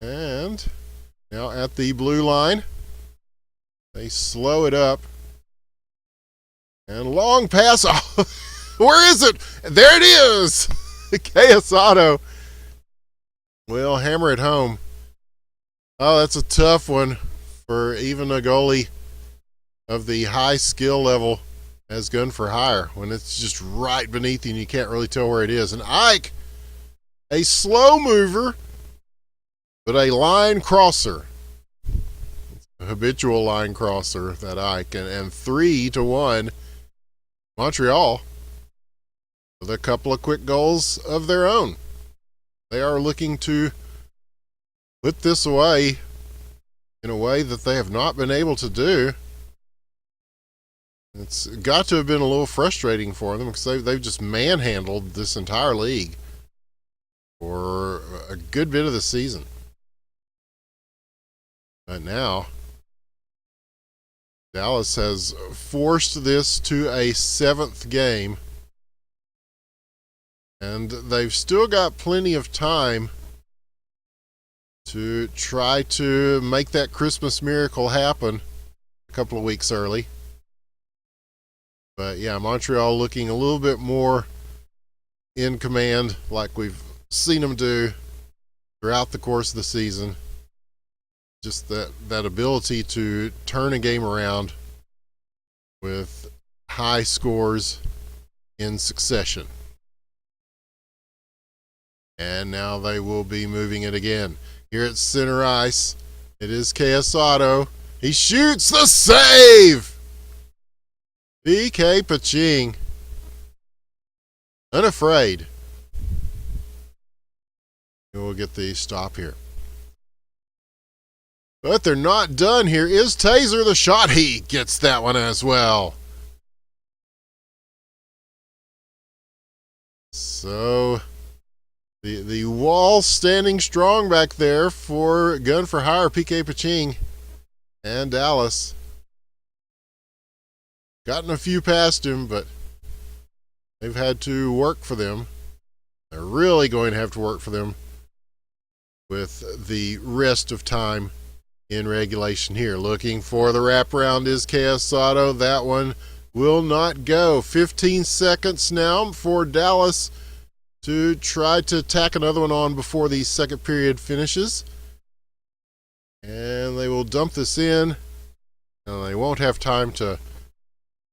And now at the blue line, they slow it up. And long pass. Oh, where is it? There it is. Casato will hammer it home. Oh, that's a tough one for even a goalie of the high skill level as gun for hire when it's just right beneath you and you can't really tell where it is. And Ike, a slow mover, but a line crosser. A habitual line crosser, that Ike. And 3-1 Montreal with a couple of quick goals of their own. They are looking to put this away in a way that they have not been able to do. It's got to have been a little frustrating for them because they've just manhandled this entire league for a good bit of the season. But now, Dallas has forced this to a 7th game, and they've still got plenty of time to try to make that Christmas miracle happen a couple of weeks early. But yeah, Montreal looking a little bit more in command like we've seen them do throughout the course of the season. Just that ability to turn a game around with high scores in succession. And now they will be moving it again. Here at center ice, it is KS Auto. He shoots the save! BK Paching. Unafraid. We'll get the stop here. But they're not done. Here is Taser. The shot. He gets that one as well. So the wall standing strong back there for gun for hire PK Paching and Dallas. Gotten a few past him, but they've had to work for them. They're really going to have to work for them with the rest of time in regulation here. Looking for the wraparound is KS Auto. That one will not go. 15 seconds now for Dallas to try to tack another one on before the second period finishes. And they will dump this in, and they won't have time to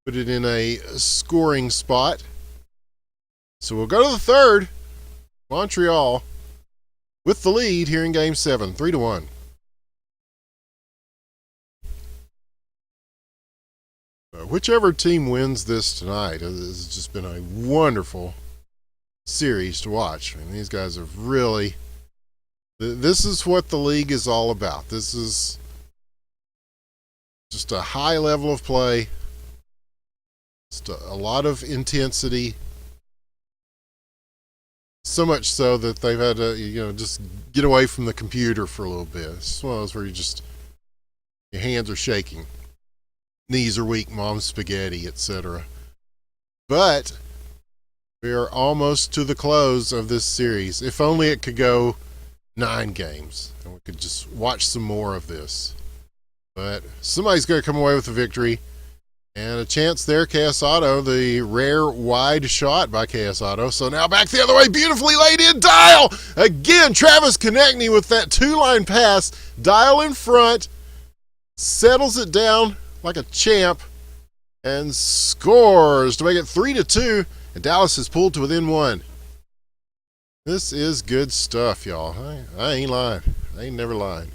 put it in a scoring spot. So we'll go to the third. Montreal with the lead here in Game 7, 3-1. Whichever team wins this tonight has just been a wonderful series to watch. I mean, these guys have really... This is what the league is all about. This is just a high level of play. Just a lot of intensity. So much so that they've had to, just get away from the computer for a little bit. It's one of those where your hands are shaking. Knees are weak, mom's spaghetti, etc. But we are almost to the close of this series. If only it could go 9 games and we could just watch some more of this. But somebody's going to come away with a victory. And a chance there, KS Auto, the rare wide shot by KS Auto. So now back the other way, beautifully laid in, Dial! Again, Travis Konechny with that 2-line pass. Dial in front, settles it down like a champ, and scores to make it 3-2, and Dallas is pulled to within 1. This is good stuff, y'all. I ain't lying. I ain't never lying.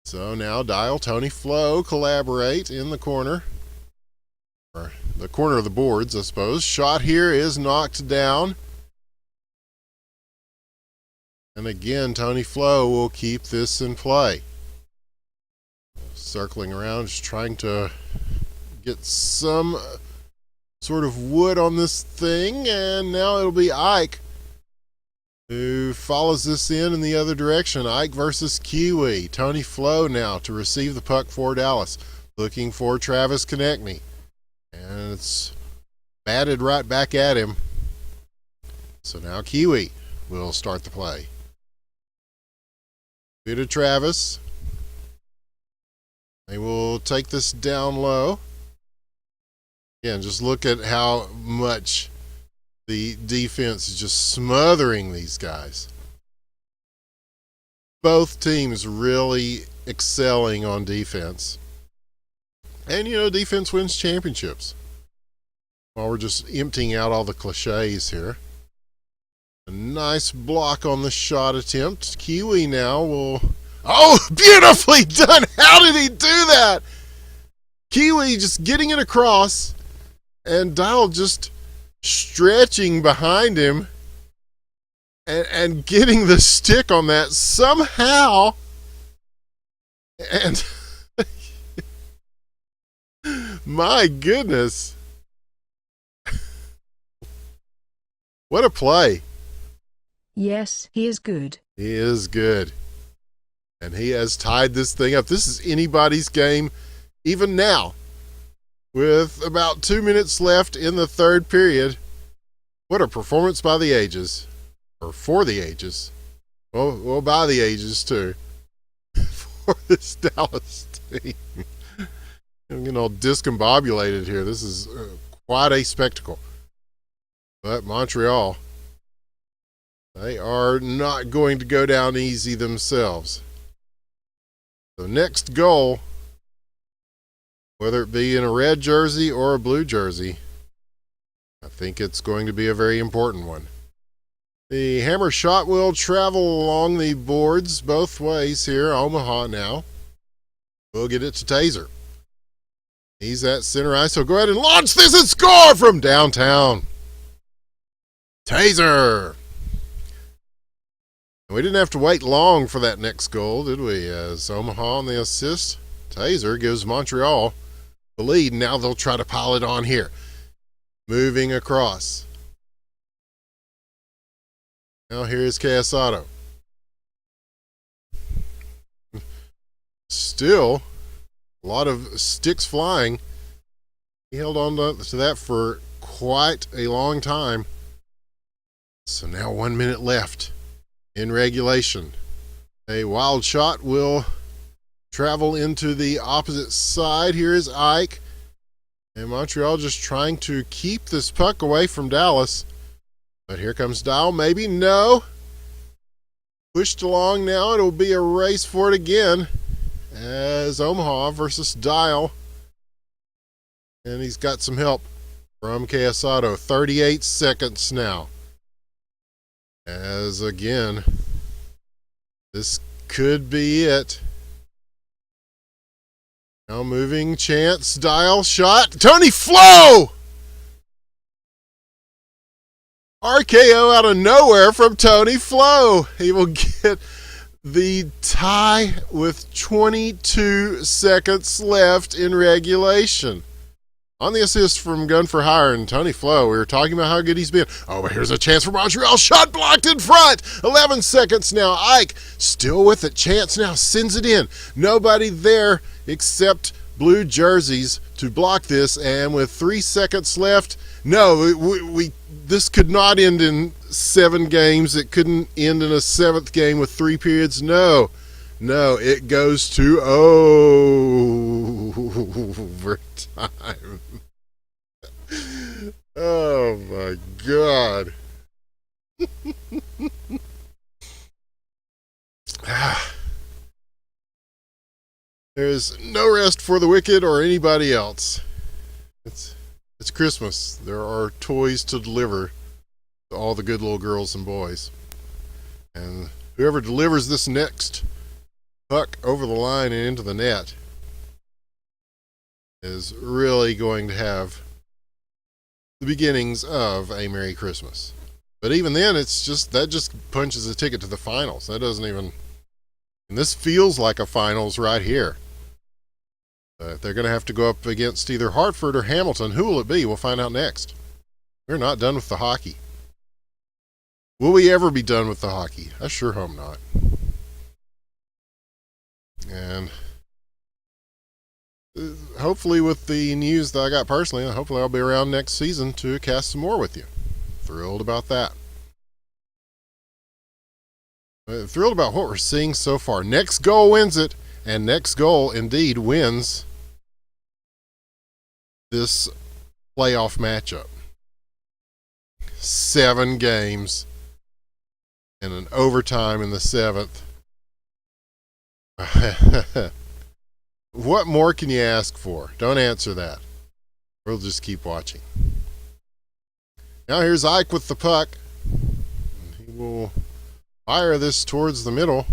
So now Dial, Tony Flo collaborate in the corner. Or the corner of the boards, I suppose. Shot here is knocked down. And again, Tony Flo will keep this in play. Circling around, just trying to get some sort of wood on this thing. And now it'll be Ike who follows this in the other direction. Ike versus Kiwi. Tony Flo now to receive the puck for Dallas. Looking for Travis Konechny. And it's batted right back at him. So now Kiwi will start the play. Bit to Travis. They will take this down low. Again, just look at how much the defense is just smothering these guys. Both teams really excelling on defense. And, defense wins championships. While we're just emptying out all the cliches here. A nice block on the shot attempt. Kiwi now will... Oh, beautifully done! How did he do that? Kiwi just getting it across, and Dial just stretching behind him and getting the stick on that somehow. And my goodness. What a play. Yes, he is good. He is good. And he has tied this thing up. This is anybody's game, even now. With about 2 minutes left in the third period. What a performance by the ages. Or for the ages. Well, by the ages, too. For this Dallas team. I'm getting all discombobulated here. This is quite a spectacle. But Montreal, they are not going to go down easy themselves. The next goal, whether it be in a red jersey or a blue jersey, I think it's going to be a very important one. The hammer shot will travel along the boards both ways here. Omaha now. We'll get it to Taser. He's at center ice, so go ahead and launch this and score from downtown. Taser! We didn't have to wait long for that next goal, did we? As Omaha on the assist, Taser gives Montreal the lead. Now they'll try to pile it on here. Moving across. Now here's Casato. Still, a lot of sticks flying. He held on to that for quite a long time. So now 1 minute left in regulation. A wild shot will travel into the opposite side. Here is Ike. And Montreal just trying to keep this puck away from Dallas. But here comes Dial. Maybe no. Pushed along now. It'll be a race for it again. As Omaha versus Dial. And he's got some help from Casato. 38 seconds now. As again, this could be it. Now moving, chance, Dial, shot, Tony Flo! RKO out of nowhere from Tony Flo. He will get the tie with 22 seconds left in regulation. On the assist from Gun for Hire and Tony Flo, we were talking about how good he's been. Oh, but here's a chance for Montreal. Shot blocked in front. 11 seconds now. Ike still with it. Chance now sends it in. Nobody there except blue jerseys to block this. And with 3 seconds left, no, this could not end in 7 games. It couldn't end in a 7th game with 3 periods. No, it goes to overtime. Oh my God. There's no rest for the wicked or anybody else. It's Christmas. There are toys to deliver to all the good little girls and boys. And whoever delivers this next puck over the line and into the net is really going to have the beginnings of a Merry Christmas. But even then, that just punches a ticket to the finals. That doesn't even, and this feels like a finals right here. They're going to have to go up against either Hartford or Hamilton. Who will it be? We'll find out next. We're not done with the hockey. Will we ever be done with the hockey? I sure hope not. And hopefully with the news that I got personally, hopefully I'll be around next season to cast some more with you. Thrilled about that. Thrilled about what we're seeing so far. Next goal wins it, and next goal indeed wins this playoff matchup. 7 games and an overtime in the 7th. What more can you ask for? Don't answer that. We'll just keep watching. Now here's Ike with the puck. He will fire this towards the middle.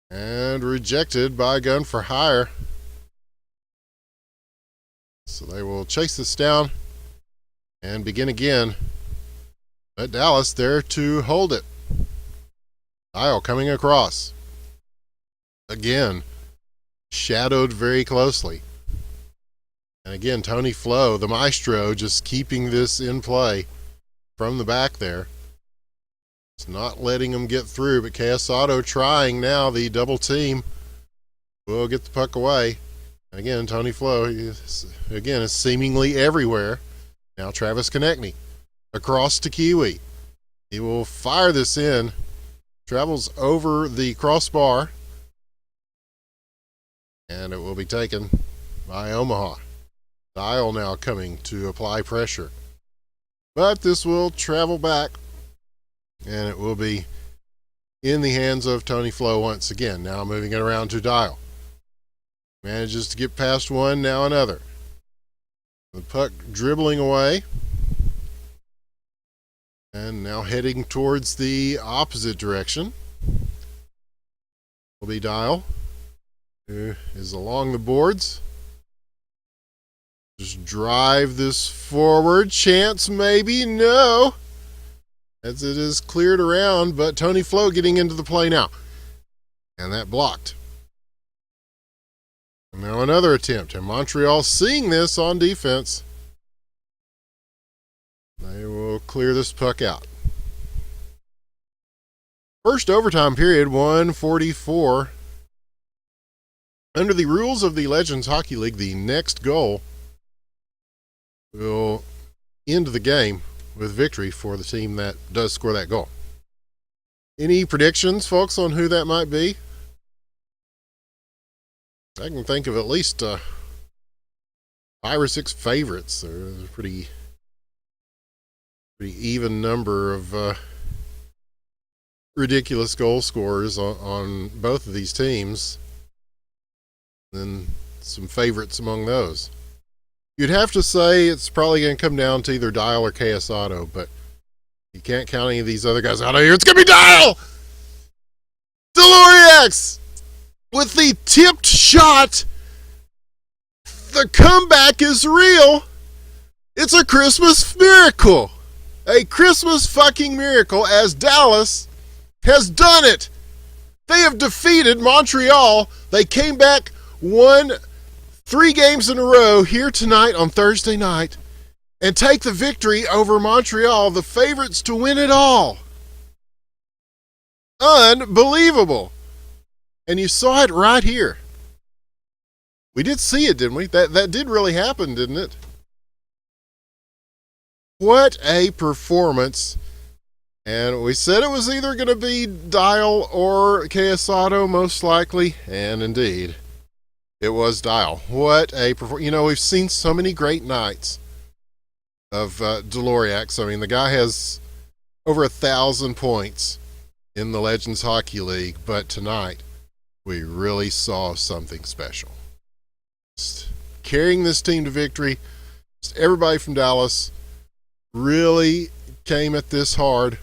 And rejected by Gun for Hire. So they will chase this down and begin again. But Dallas there to hold it. Dial coming across. Again, shadowed very closely. And again, Tony Flo, the maestro, just keeping this in play from the back there. It's not letting them get through, but Casato trying now. The double team will get the puck away. And again, Tony Flo, is seemingly everywhere. Now Travis Konechny across to Kiwi. He will fire this in. Travels over the crossbar. And it will be taken by Omaha. Dial now coming to apply pressure. But this will travel back, and it will be in the hands of Tony Flo once again. Now moving it around to Dial. Manages to get past one, now another. The puck dribbling away. And now heading towards the opposite direction. Will be Dial, who is along the boards. Just drive this forward. Chance maybe? No. As it is cleared around, but Tony Flo getting into the play now. And that blocked. And now another attempt. And Montreal seeing this on defense. They will clear this puck out. First overtime period, 1:44. Under the rules of the Legends Hockey League, the next goal will end the game with victory for the team that does score that goal. Any predictions, folks, on who that might be? I can think of at least 5 or 6 favorites. There's a pretty even number of ridiculous goal scorers on both of these teams. And some favorites among those. You'd have to say it's probably going to come down to either Dial or KS Auto, but you can't count any of these other guys out of here. It's going to be Dial! Deloriax with the tipped shot. The comeback is real. It's a Christmas miracle. A Christmas fucking miracle, as Dallas has done it. They have defeated Montreal. They came back, won 3 games in a row here tonight on Thursday night, and take the victory over Montreal, the favorites to win it all. Unbelievable. And you saw it right here. We did see it, didn't we? That did really happen, didn't it? What a performance. And we said it was either going to be Dial or KS Auto, most likely. And indeed, it was Dial. What a performance. You know, we've seen so many great nights of Deloriax. I mean, the guy has over 1,000 points in the Legends Hockey League. But tonight, we really saw something special. Just carrying this team to victory. Just everybody from Dallas really came at this hard.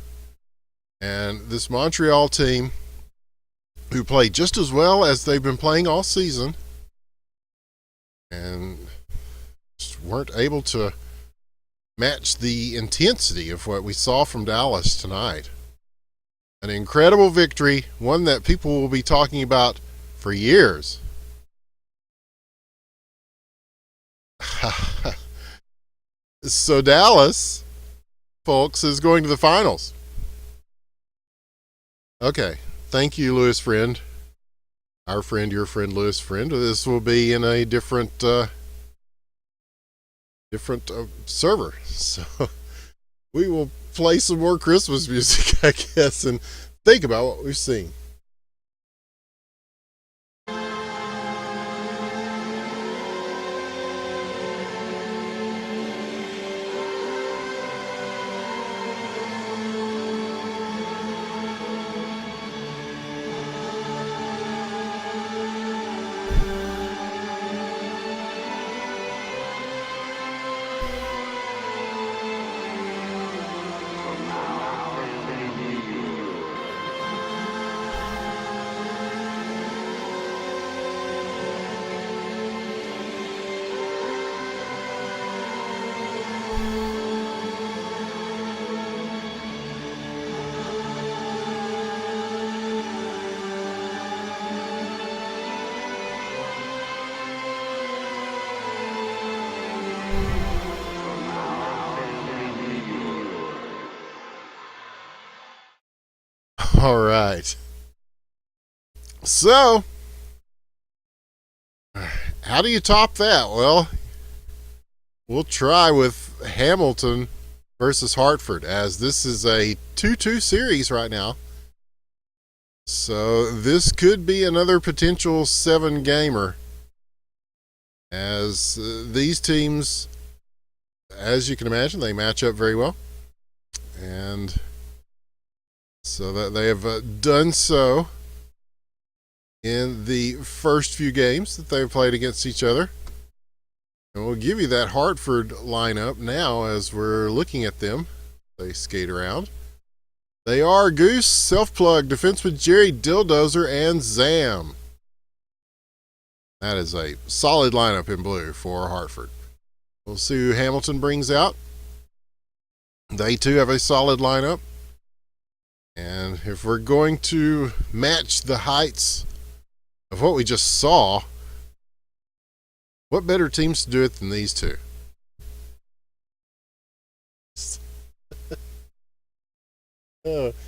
And this Montreal team, who played just as well as they've been playing all season, and just weren't able to match the intensity of what we saw from Dallas tonight. An incredible victory, one that people will be talking about for years. So Dallas, folks, is going to the finals. Okay. Thank you, Lewis Friend. Our friend, your friend, Lewis Friend. This will be in a different server. So we will play some more Christmas music, I guess, and think about what we've seen. All right. So, how do you top that? Well, we'll try with Hamilton versus Hartford, as this is a 2-2 series right now. So this could be another potential 7-gamer. as these teams, as you can imagine, they match up very well. And so that they have done so in the first few games that they've played against each other. And we'll give you that Hartford lineup now as we're looking at them. They skate around. They are Goose, Self-Plug, Defenseman Jerry, Dildozer, and Zam. That is a solid lineup in blue for Hartford. We'll see who Hamilton brings out. They too have a solid lineup. And if we're going to match the heights of what we just saw, what better teams to do it than these two?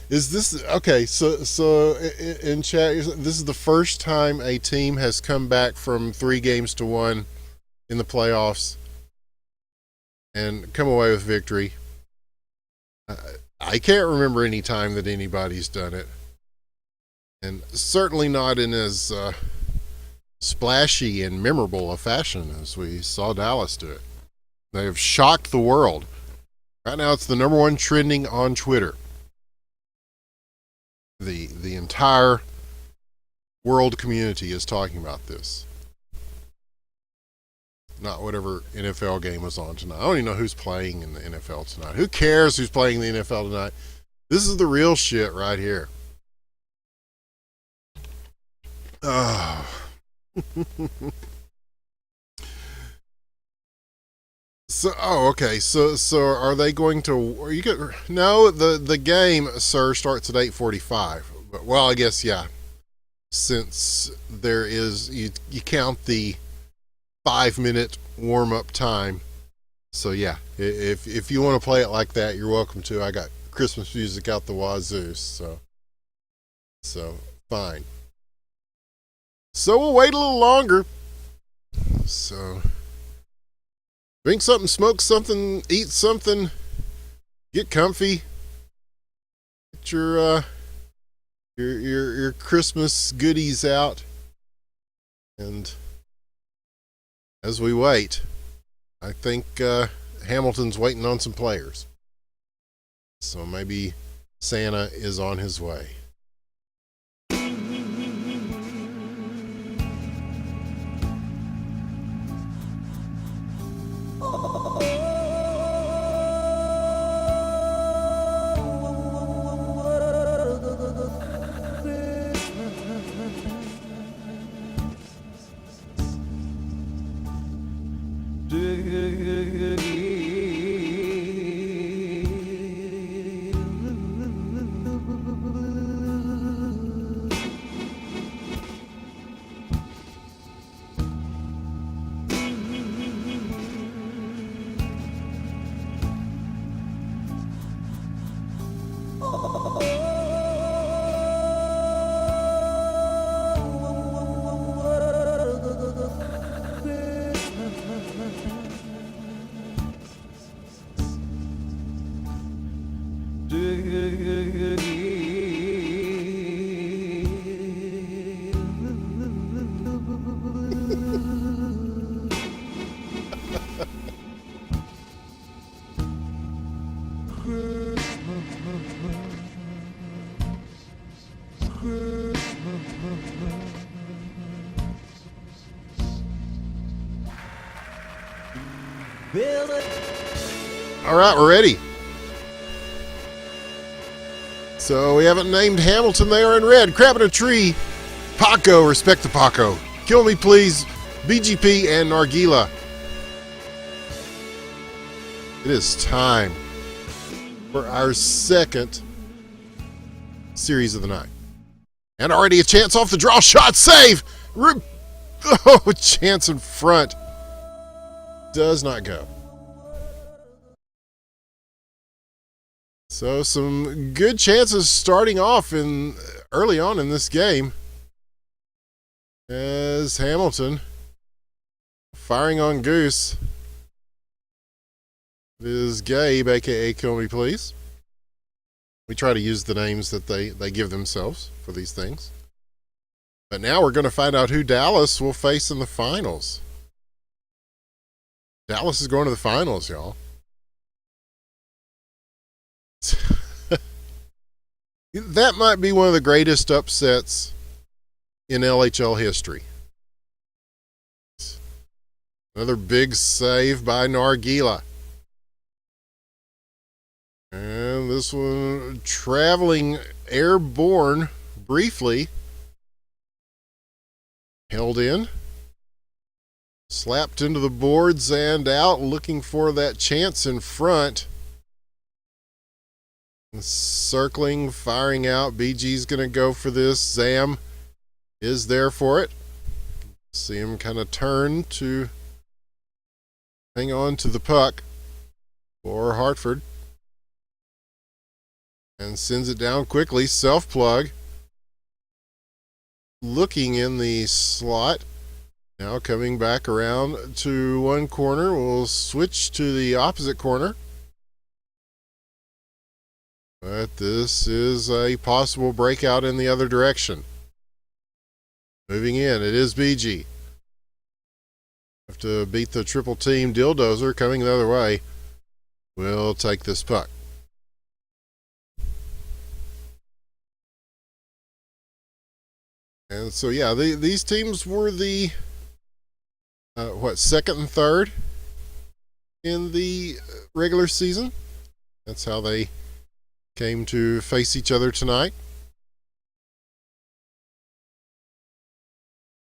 Is this okay? So in chat, this is the first time a team has come back from 3-1 in the playoffs and come away with victory. I can't remember any time that anybody's done it, and certainly not in as splashy and memorable a fashion as we saw Dallas do it. They have shocked the world. Right now, it's the #1 trending on Twitter. The entire world community is talking about this. Not whatever NFL game was on tonight. I don't even know who's playing in the NFL tonight. Who cares who's playing in the NFL tonight? This is the real shit right here. Oh. Okay. So are they going to? Are you get, no, the game, sir, starts at 8:45. Well, I guess yeah. Since there is you count the 5-minute warm-up time. So yeah, if you want to play it like that, you're welcome to. I got Christmas music out the wazoo, so fine. So we'll wait a little longer. So drink something, smoke something, eat something, get comfy. Get your Christmas goodies out, and as we wait, I think Hamilton's waiting on some players. So maybe Santa is on his way. All right, we're ready. So we haven't named Hamilton. They are in red. Crab in a tree. Paco, respect the Paco. Kill me, please. BGP and Nargila. It is time for our second series of the night. And already a chance off the draw shot. Save! Oh, chance in front. Does not go. So some good chances starting off early on in this game, as Hamilton firing on Goose. It is Gabe, aka Kill Me Please. We try to use the names that they give themselves for these things. But now we're going to find out who Dallas will face in the finals. Dallas is going to the finals, y'all. That might be one of the greatest upsets in LHL history. Another big save by Nargila. And this one traveling airborne briefly. Held in. Slapped into the boards and out, looking for that chance in front. Circling, firing out. BG's going to go for this. Zam is there for it. See him kind of turn to hang on to the puck for Hartford. And sends it down quickly. Self-plug. Looking in the slot. Now coming back around to one corner. We'll switch to the opposite corner. But this is a possible breakout in the other direction. Moving in, it is BG. Have to beat the triple team Dildozer coming the other way. We'll take this puck. And so, yeah, these teams were the, second and third in the regular season. That's how they came to face each other tonight.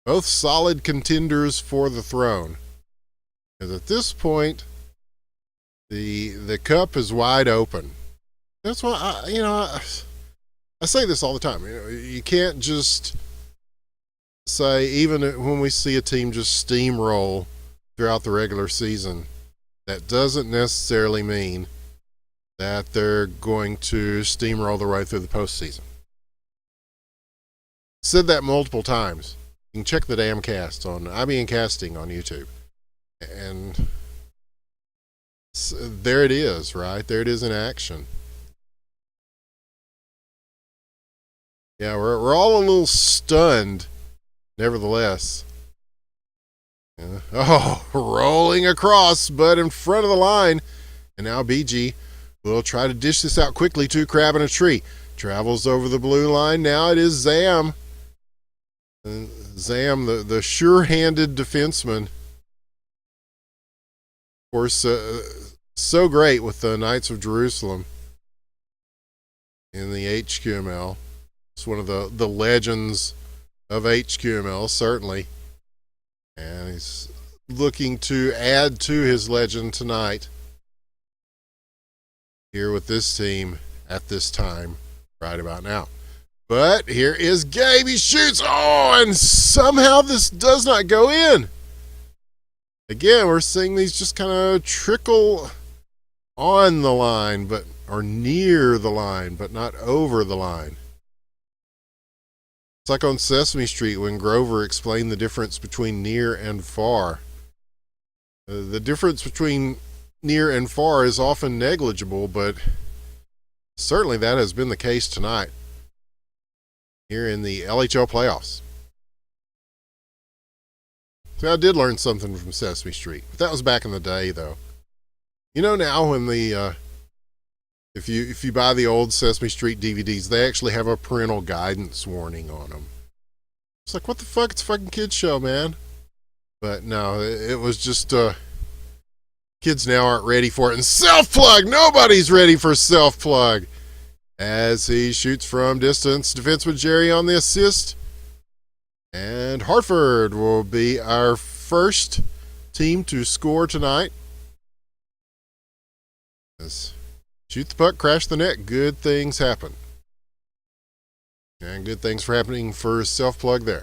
Both solid contenders for the throne. Because at this point, the cup is wide open. That's why I say this all the time. You can't just say, even when we see a team just steamroll throughout the regular season, that doesn't necessarily mean that they're going to steamroll their way through the postseason. Said that multiple times. You can check the damn cast on IBN Casting on YouTube. And there it is, right? There it is in action. Yeah, we're all a little stunned, nevertheless. Yeah. Oh, rolling across, but in front of the line. And now BG will try to dish this out quickly to Crab in a Tree. Travels over the blue line. Now it is Zam. Zam, the sure-handed defenseman. Of course, so great with the Knights of Jerusalem in the HQML. It's one of the legends of HQML, certainly. And he's looking to add to his legend tonight here with this team at this time right about now. But here is Gabe. He shoots. Oh, and somehow this does not go in. Again, we're seeing these just kind of trickle on the line, or near the line, but not over the line. It's like on Sesame Street when Grover explained the difference between near and far. The difference between near and far is often negligible, but certainly that has been the case tonight here in the LHL playoffs. So I did learn something from Sesame Street. But that was back in the day, though. You know, now when if you buy the old Sesame Street DVDs, they actually have a parental guidance warning on them. It's like, what the fuck? It's a fucking kids show, man. But no, it was just kids now aren't ready for it. And self-plug! Nobody's ready for self-plug. As he shoots from distance, defenseman Jerry on the assist. And Hartford will be our first team to score tonight. As shoot the puck, crash the net, good things happen. And good things for happening for self-plug there.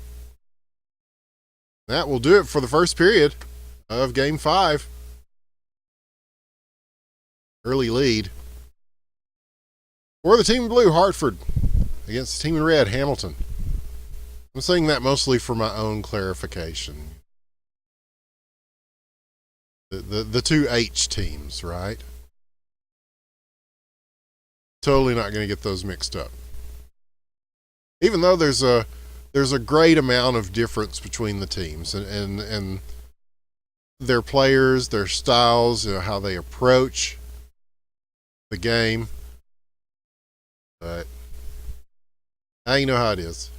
That will do it for the first period of Game 5. Early lead for the team in blue, Hartford, against the team in red, Hamilton. I'm saying that mostly for my own clarification. The two H teams, right? Totally not going to get those mixed up. Even though there's a great amount of difference between the teams, and their players, their styles, how they approach the game. But now you know how it is.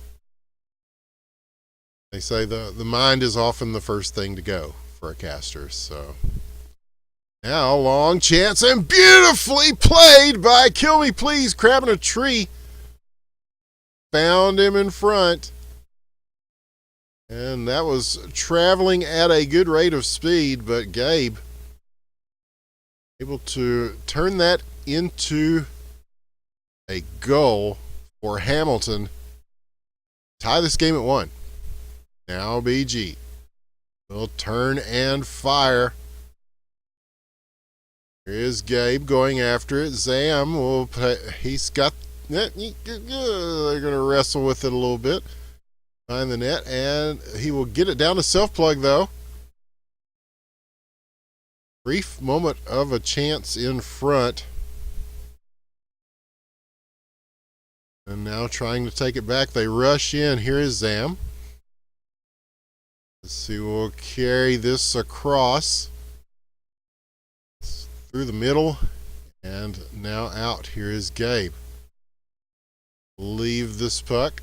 They say the mind is often the first thing to go for a caster. So now long chance and beautifully played by Kill Me Please, grabbing a tree. Found him in front. And that was traveling at a good rate of speed, but Gabe able to turn that into a goal for Hamilton. Tie this game at 1. Now BG will turn and fire. Here is Gabe going after it. Zam will play. He's got that. They're going to wrestle with it a little bit. Find the net, and he will get it down to self-plug, though. Brief moment of a chance in front. And now trying to take it back. They rush in. Here is Zam. Let's see, we'll carry this across. Through the middle. And now out. Here is Gabe. Leave this puck.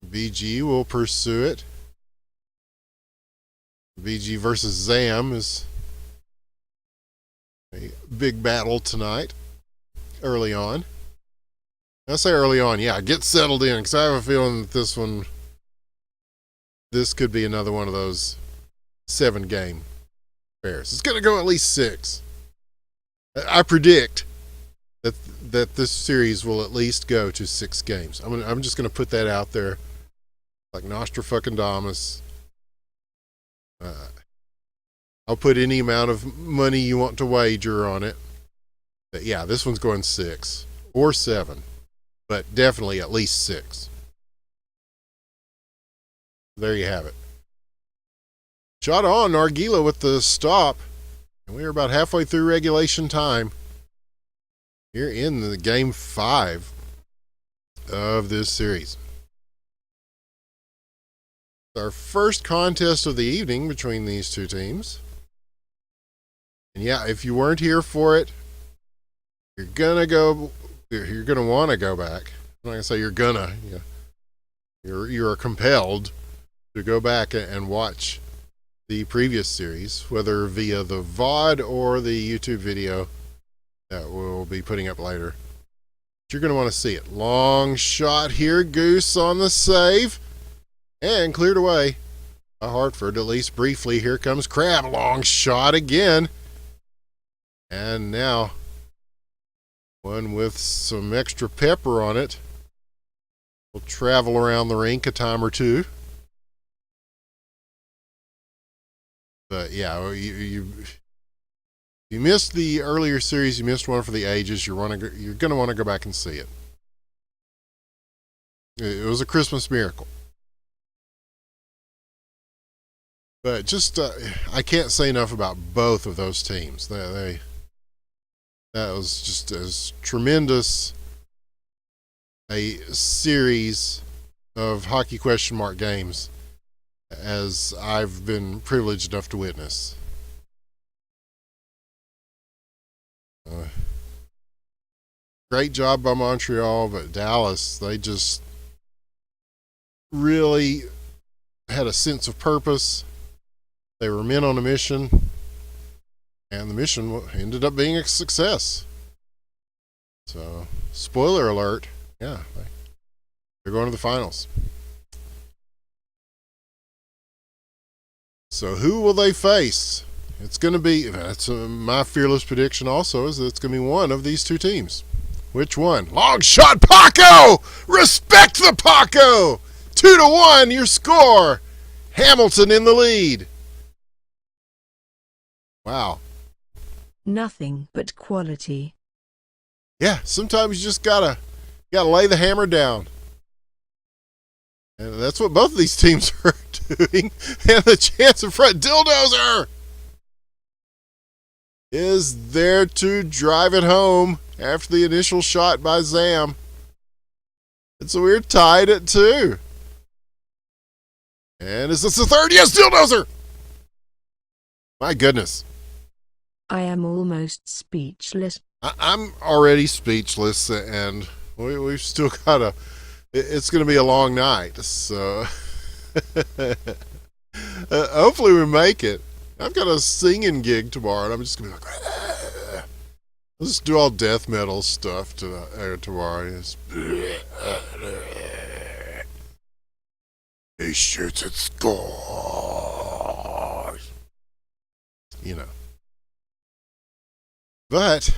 BG will pursue it. BG versus Zam is a big battle tonight. Early on. I say early on, yeah, get settled in, because I have a feeling that this could be another one of those 7-game pairs. It's going to go at least 6. I predict that this series will at least go to 6 games. I'm just going to put that out there. Like Nostradamus. I'll put any amount of money you want to wager on it. But yeah, this one's going 6 or 7, but definitely at least 6. There you have it. Shot on, Nargila with the stop. And we are about halfway through regulation time. Here in the game 5 of this series. Our first contest of the evening between these two teams. And yeah, if you weren't here for it, you're gonna want to go back. I'm not gonna say you're gonna. Yeah. You're compelled to go back and watch the previous series, whether via the VOD or the YouTube video that we'll be putting up later. But you're gonna want to see it. Long shot here, Goose on the save. And cleared away by Hartford, at least briefly. Here comes Crab. Long shot again. And now, one with some extra pepper on it. Will travel around the rink a time or two. But yeah, you missed the earlier series. You missed one for the ages. You're going to want to go back and see it. It was a Christmas miracle. But just, I can't say enough about both of those teams. That was just as tremendous a series of hockey question mark games as I've been privileged enough to witness. Great job by Montreal, but Dallas, they just really had a sense of purpose. They were men on a mission, and the mission ended up being a success. So, spoiler alert, yeah, they're going to the finals. So who will they face? It's going to be, that's my fearless prediction also, is that it's going to be one of these two teams. Which one? Long shot, Paco! Respect the Paco! 2-1, your score. Hamilton in the lead. Wow. Nothing but quality. Yeah, sometimes you just gotta lay the hammer down. And that's what both of these teams are doing. And the chance in front, Dildozer is there to drive it home after the initial shot by Zam. And so we're tied at 2. And is this the third? Yes, Dildozer! My goodness. I am almost speechless. I'm already speechless, and we've still got it's going to be a long night, so hopefully we make it. I've got a singing gig tomorrow, and I'm just going to be like, I'll just do all death metal stuff tomorrow. He shoots and scores. You know. But,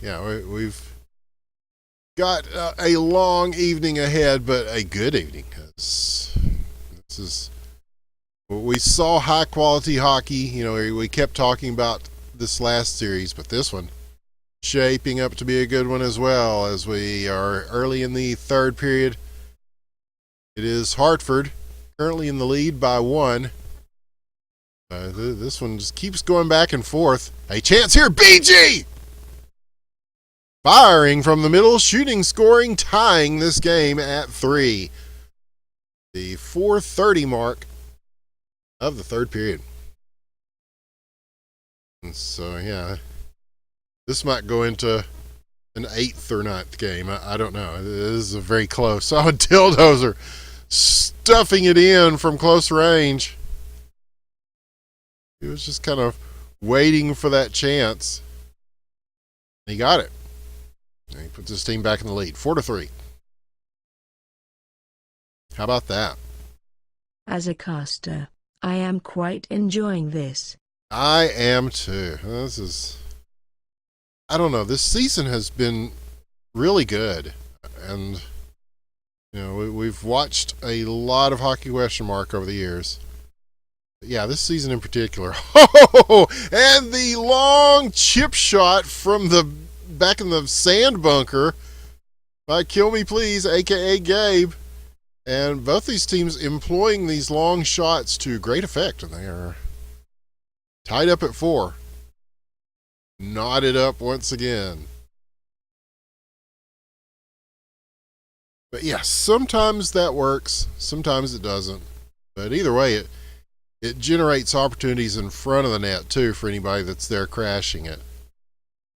yeah, we've got a long evening ahead, but a good evening. We saw high quality hockey. You know, we kept talking about this last series, but this one shaping up to be a good one as well, as we are early in the third period. It is Hartford currently in the lead by 1. This one just keeps going back and forth. A chance here, BG! Firing from the middle, shooting, scoring, tying this game at 3. The 4:30 mark of the third period. And so, yeah, this might go into an 8th or 9th game. I don't know. This is very close. Saw Dildozer stuffing it in from close range. He was just kind of waiting for that chance. He got it. And he puts his team back in the lead, 4-3. How about that? As a caster, I am quite enjoying this. I am too. I don't know, this season has been really good. And, you know, we've watched a lot of Hockey Question Mark over the years. But yeah, this season in particular. Oh, and the long chip shot from the back in the sand bunker by Kill Me Please, aka Gabe. And both these teams employing these long shots to great effect, and they are tied up at 4. Knotted up once again. But yeah, sometimes that works, sometimes it doesn't. But either way, it generates opportunities in front of the net too for anybody that's there crashing it.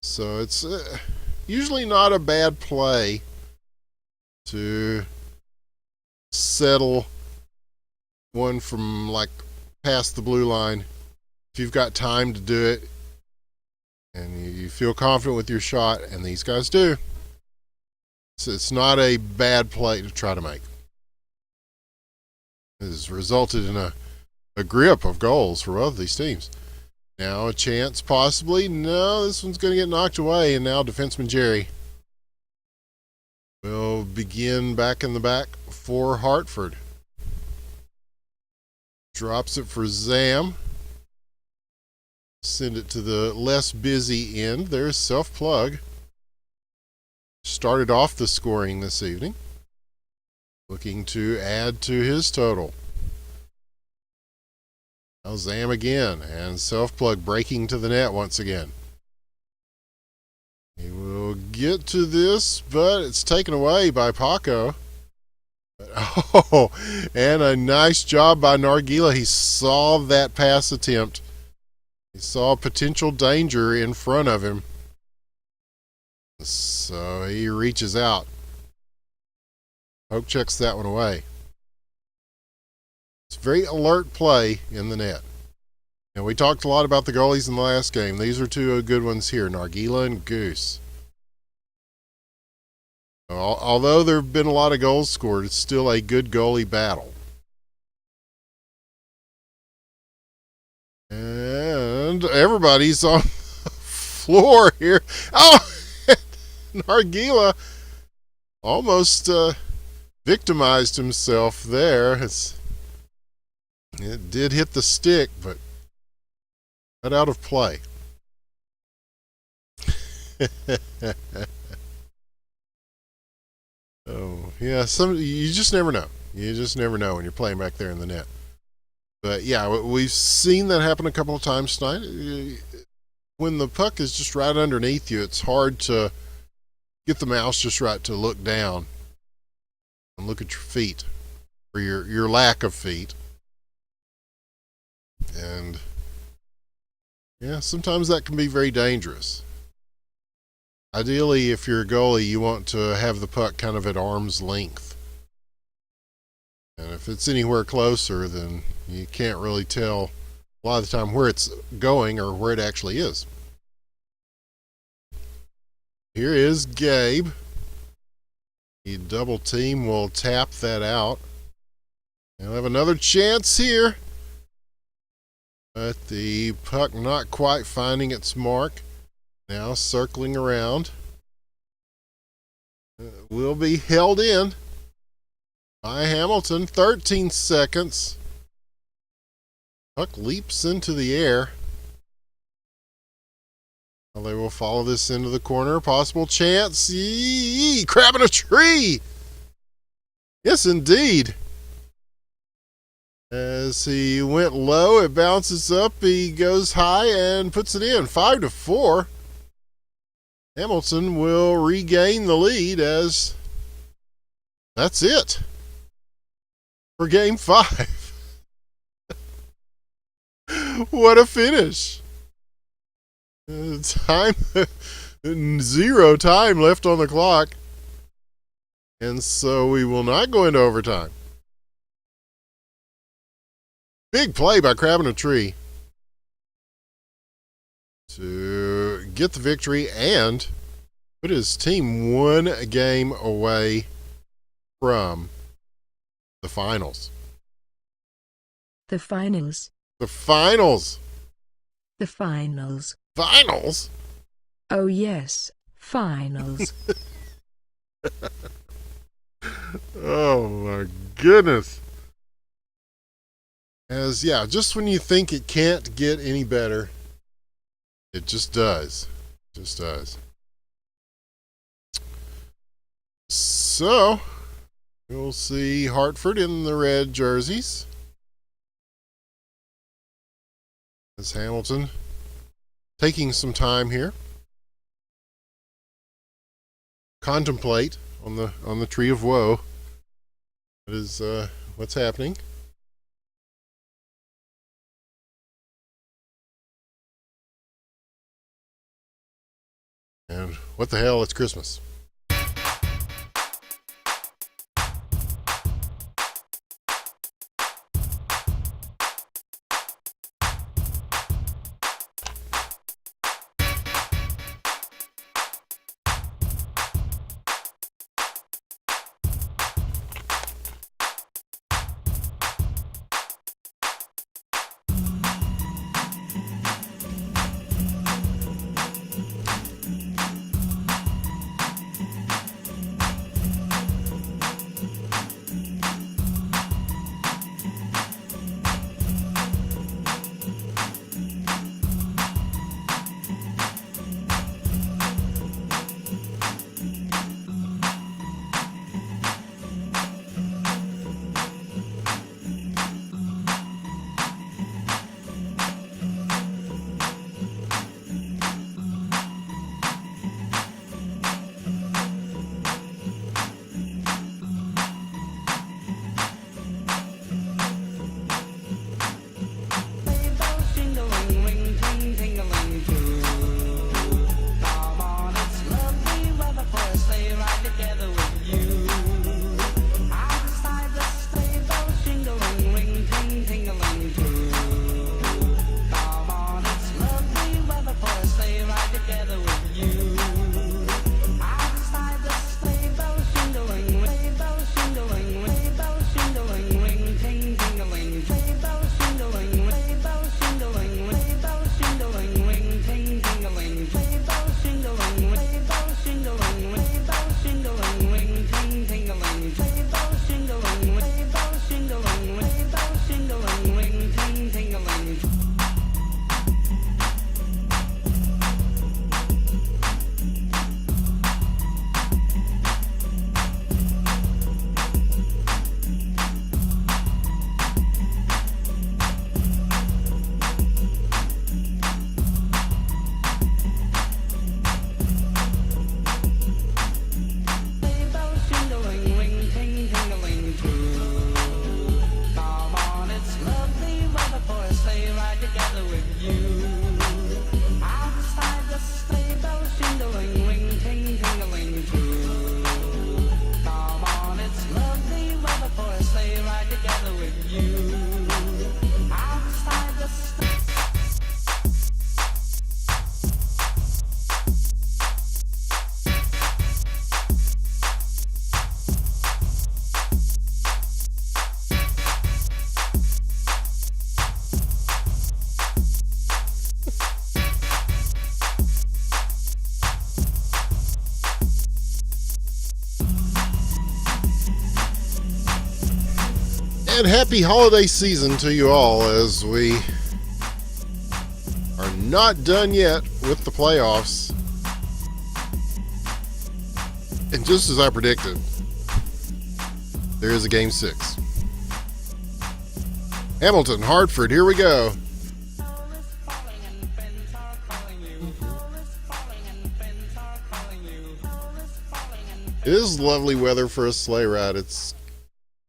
So it's usually not a bad play to settle one from like past the blue line if you've got time to do it and you feel confident with your shot, and these guys do. So it's not a bad play to try to make. It has resulted in a grip of goals for both of these teams. Now a chance possibly. No, this one's going to get knocked away, and now defenseman Jerry will begin back in the back for Hartford. Drops it for Zam. Send it to the less busy end. There's Self-Plug. Started off the scoring this evening. Looking to add to his total. Now Zam again, and Self-Plug breaking to the net once again. He will get to this, but it's taken away by Paco. Oh, and a nice job by Nargila. He saw that pass attempt. He saw potential danger in front of him. So he reaches out. Poke checks that one away. It's a very alert play in the net. And we talked a lot about the goalies in the last game. These are two good ones here, Nargila and Goose. Although there have been a lot of goals scored, it's still a good goalie battle. And everybody's on the floor here. Oh, Nargila almost victimized himself there. It did hit the stick, but not out of play. Oh, yeah, you just never know. You just never know when you're playing back there in the net. But yeah, we've seen that happen a couple of times tonight. When the puck is just right underneath you, it's hard to get the mouse just right to look down and look at your feet, or your lack of feet. And yeah, sometimes that can be very dangerous. Ideally, if you're a goalie, you want to have the puck kind of at arm's length. And if it's anywhere closer, then you can't really tell a lot of the time where it's going or where it actually is. Here is Gabe. The double team will tap that out. They'll have another chance here. But the puck not quite finding its mark. Now circling around. Will be held in by Hamilton. 13 seconds. Puck leaps into the air. Well, they will follow this into the corner. Possible chance. Yee, crabbing a tree. Yes, indeed. As he went low, it bounces up. He goes high and puts it in. 5-4. Hamilton will regain the lead as that's it for Game 5. What a finish. Time, 0 time left on the clock. And so we will not go into overtime. Big play by Crabbing a Tree to get the victory and put his team one game away from the finals. The finals. The finals. The finals. Finals? Oh yes, finals. Oh my goodness. As, yeah, just when you think it can't get any better, it just does. It just does. So, we'll see Hartford in the red jerseys. As Hamilton taking some time here. Contemplate on the tree of woe. That is what's happening. And what the hell, it's Christmas. And happy holiday season to you all, as we are not done yet with the playoffs. And just as I predicted, there is a game 6. Hamilton, Hartford, here we go. It is lovely weather for a sleigh ride. It's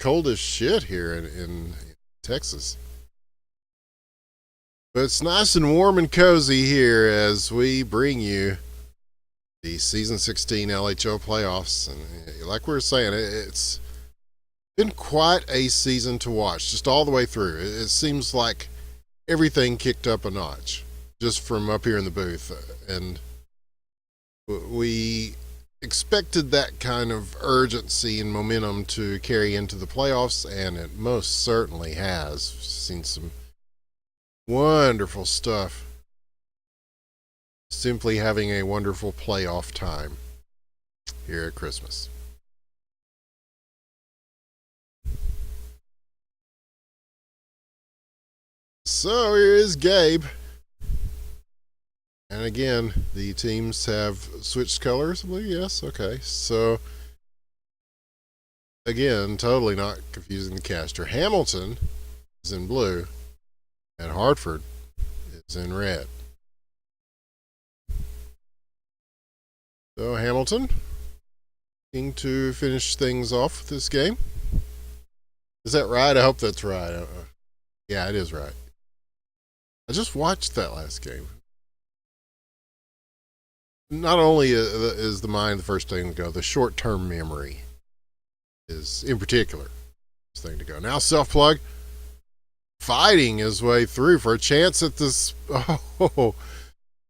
cold as shit here in Texas. But it's nice and warm and cozy here as we bring you the Season 16 LHL playoffs. And like we were saying, it's been quite a season to watch, just all the way through. It seems like everything kicked up a notch just from up here in the booth. And we expected that kind of urgency and momentum to carry into the playoffs, and it most certainly has. Seen some wonderful stuff. Simply having a wonderful playoff time here at Christmas. So here is Gabe. And again, the teams have switched colors, I believe. Yes, okay. So, again, totally not confusing the caster. Hamilton is in blue, and Hartford is in red. So, Hamilton looking to finish things off with this game. Is that right? I hope that's right. Yeah, it is right. I just watched that last game. Not only is the mind the first thing to go, the short-term memory is, in particular, the first thing to go. Now self-plug, fighting his way through for a chance at this,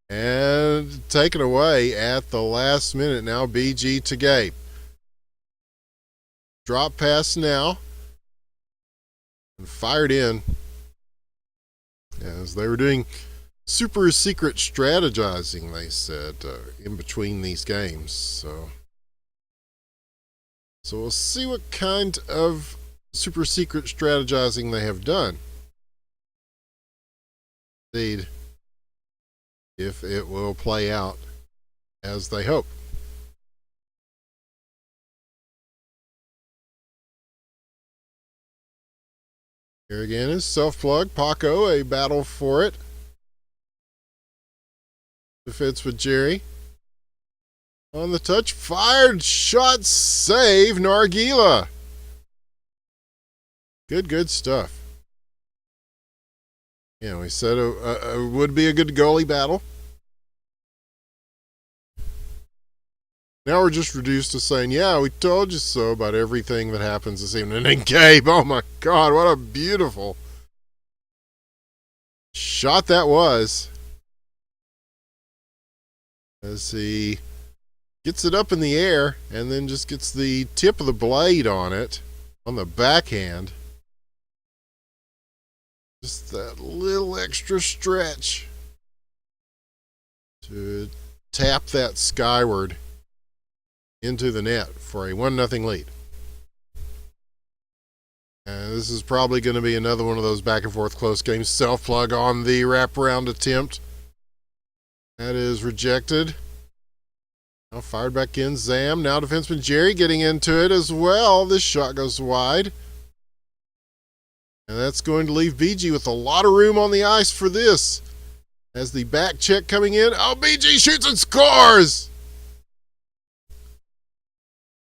and taken away at the last minute. Now BG to Gabe. Drop pass now, and fired in, as they were doing super secret strategizing, they said, in between these games. So we'll see what kind of super secret strategizing they have done. Indeed, if it will play out as they hope. Here again is self-plug. Paco, a battle for it. Defense with Jerry. On the touch, fired, shot, save, Nargila. Good stuff. Yeah, we said it would be a good goalie battle. Now we're just reduced to saying, yeah, we told you so about everything that happens this evening. And Gabe, oh my God, what a beautiful shot that was. As he gets it up in the air and then just gets the tip of the blade on it, on the backhand. Just that little extra stretch to tap that skyward into the net for a 1-0 lead. And this is probably going to be another one of those back and forth close games. Self-plug on the wraparound attempt. That is rejected. Now fired back in. Zam. Now defenseman Jerry getting into it as well. This shot goes wide. And that's going to leave BG with a lot of room on the ice for this. As the back check coming in. Oh, BG shoots and scores!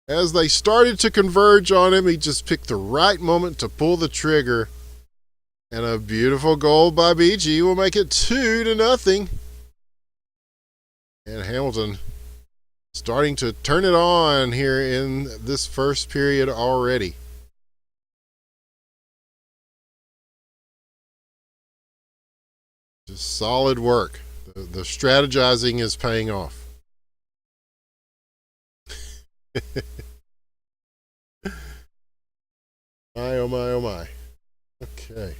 As they started to converge on him, he just picked the right moment to pull the trigger. And a beautiful goal by BG will make it 2-0. And Hamilton starting to turn it on here in this first period already. Just solid work. The strategizing is paying off. My, oh my, oh my. Okay.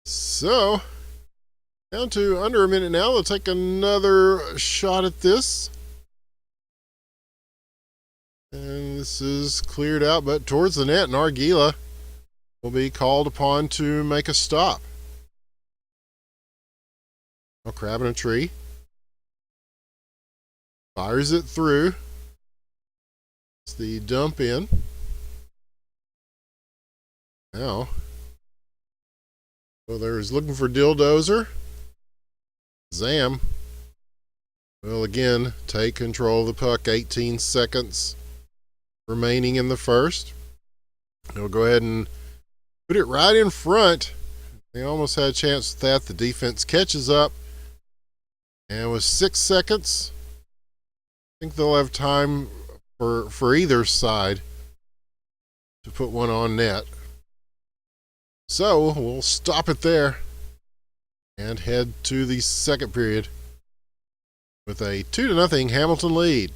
So, down to under a minute now. They'll take another shot at this. And this is cleared out, but towards the net, and Arguila will be called upon to make a stop. Now crab in a tree. Fires it through. It's the dump in. Now, so there's looking for Dildozer. Zam will again take control of the puck. 18 seconds remaining in the first. He'll go ahead and put it right in front. They almost had a chance with that. The defense catches up. And with 6 seconds, I think they'll have time for either side to put one on net. So we'll stop it there and head to the second period with a 2-0 Hamilton lead.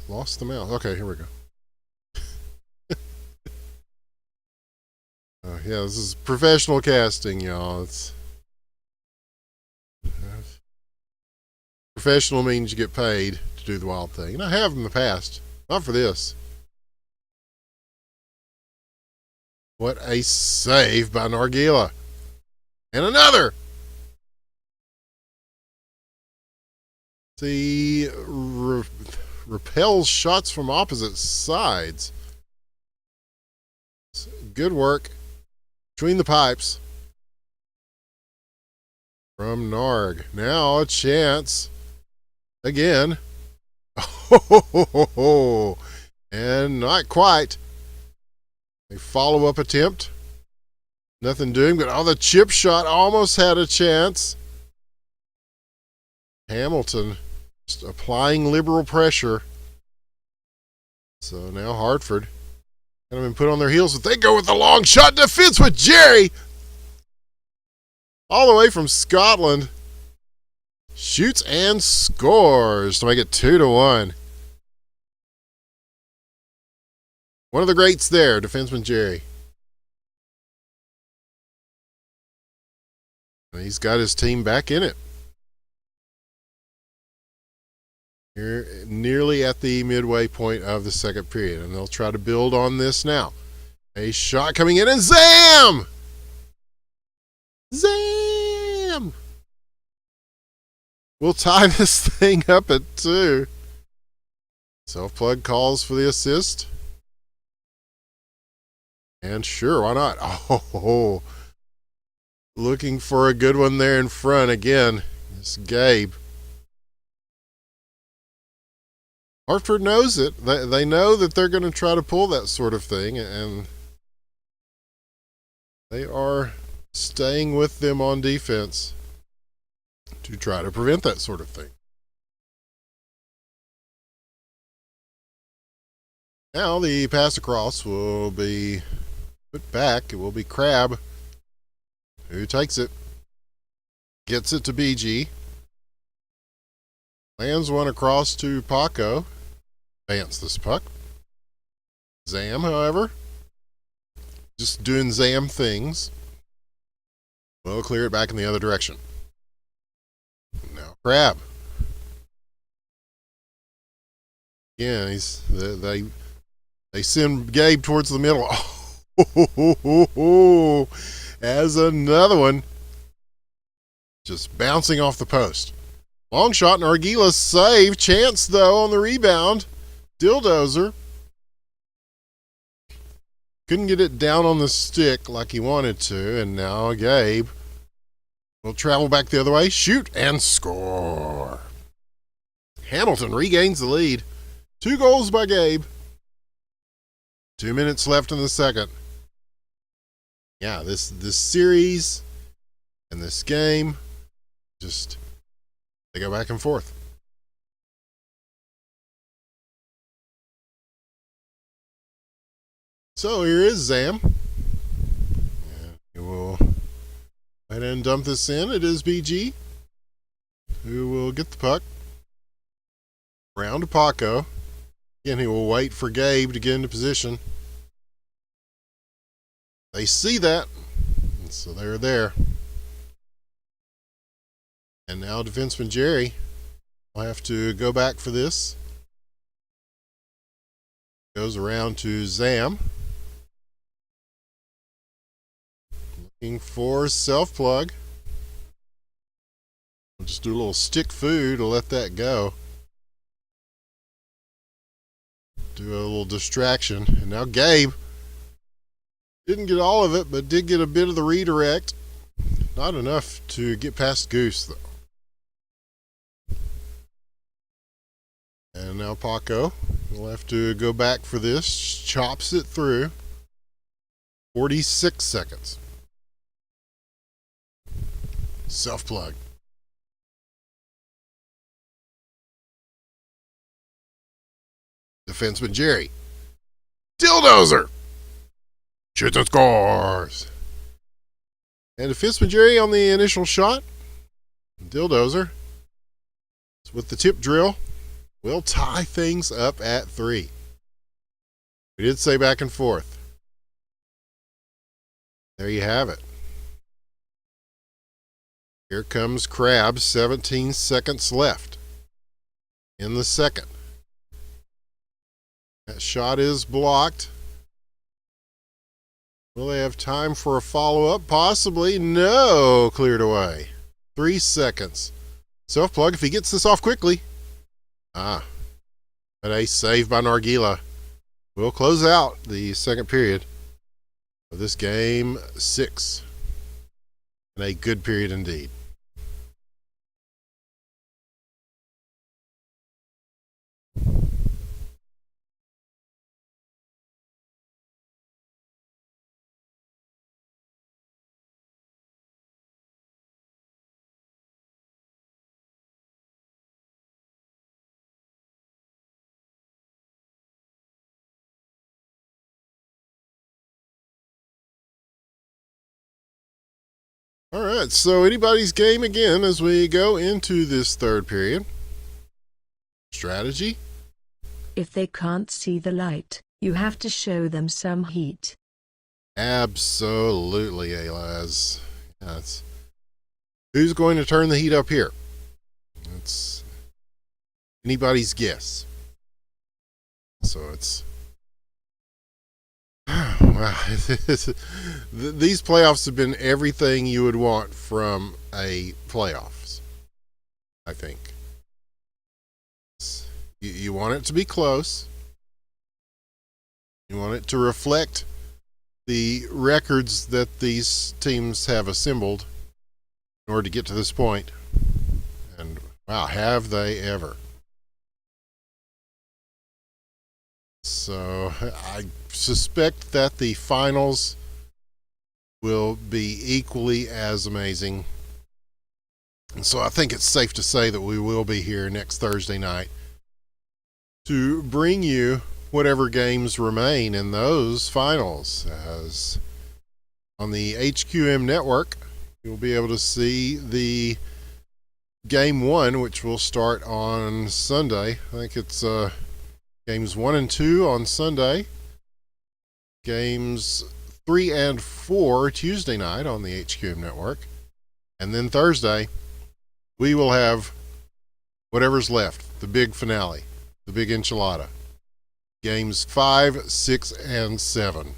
Lost the mouse. Okay, here we go. Yeah, this is professional casting, y'all. Professional means you get paid to do the wild thing. And I have in the past. Not for this. What a save by Arguila. And another! See, repels shots from opposite sides. Good work between the pipes from Narg. Now a chance again. Oh, and not quite. A follow-up attempt. Nothing doing, but the chip shot almost had a chance. Hamilton just applying liberal pressure. So now Hartford kind of been put on their heels, but they go with the long shot defense with Jerry. All the way from Scotland. Shoots and scores to make it 2-1. One of the greats there, defenseman Jerry. And he's got his team back in it. Here, nearly at the midway point of the second period, and they'll try to build on this now. A shot coming in, and Zam! Zam! We'll tie this thing up at 2. Self-plug calls for the assist. And sure, why not? Oh, looking for a good one there in front again. It's Gabe. Hartford knows it. They know that they're going to try to pull that sort of thing, and they are staying with them on defense to try to prevent that sort of thing. Now the pass across will be put back. It will be Crab who takes it, gets it to BG, lands one across to Paco, advance this puck. Zam, however, just doing Zam things, will clear it back in the other direction. Now Crab. Yeah, they send Gabe towards the middle. Oh, as another one just bouncing off the post. Long shot and Arguila's save. Chance, though, on the rebound. Dildozer couldn't get it down on the stick like he wanted to, and now Gabe will travel back the other way, shoot, and score. Hamilton regains the lead. 2 goals by Gabe. 2 minutes left in the second. Yeah, this series and this game, just they go back and forth. So here is Zam. And he will go ahead and dump this in. It is BG who will get the puck. Round to Paco. Again, he will wait for Gabe to get into position. They see that, and so they're there. And now defenseman Jerry will have to go back for this. Goes around to Zam. Looking for self-plug. We'll just do a little stick foo to let that go. Do a little distraction. And now Gabe didn't get all of it, but did get a bit of the redirect. Not enough to get past Goose, though. And now Paco will have to go back for this. Chops it through. 46 seconds. Self-plug. Defenseman Jerry. Dildozer. Shoots and scores. And defenseman Jerry on the initial shot. Dildozer. With the tip drill. We'll tie things up at 3. We did say back and forth. There you have it. Here comes Krabs, 17 seconds left in the second. That shot is blocked. Will they have time for a follow-up? Possibly. No. Cleared away. 3 seconds. Self-plug if he gets this off quickly. But a save by Nargila will close out the second period of this game 6. And a good period indeed. All right, so anybody's game again as we go into this third period. Strategy? If they can't see the light, you have to show them some heat. Absolutely, Aila. Yes. Who's going to turn the heat up here? It's anybody's guess. So it's... Wow. These playoffs have been everything you would want from a playoffs, I think. You want it to be close. You want it to reflect the records that these teams have assembled in order to get to this point. And wow, have they ever. So I suspect that the finals will be equally as amazing. And so I think it's safe to say that we will be here next Thursday night to bring you whatever games remain in those finals. As on the HQM network, you'll be able to see the game 1, which will start on Sunday. I think it's games 1 and 2 on Sunday. Games 3 and 4 Tuesday night on the HQM network. And then Thursday, we will have whatever's left, the big finale, the big enchilada. Games 5, 6, and 7.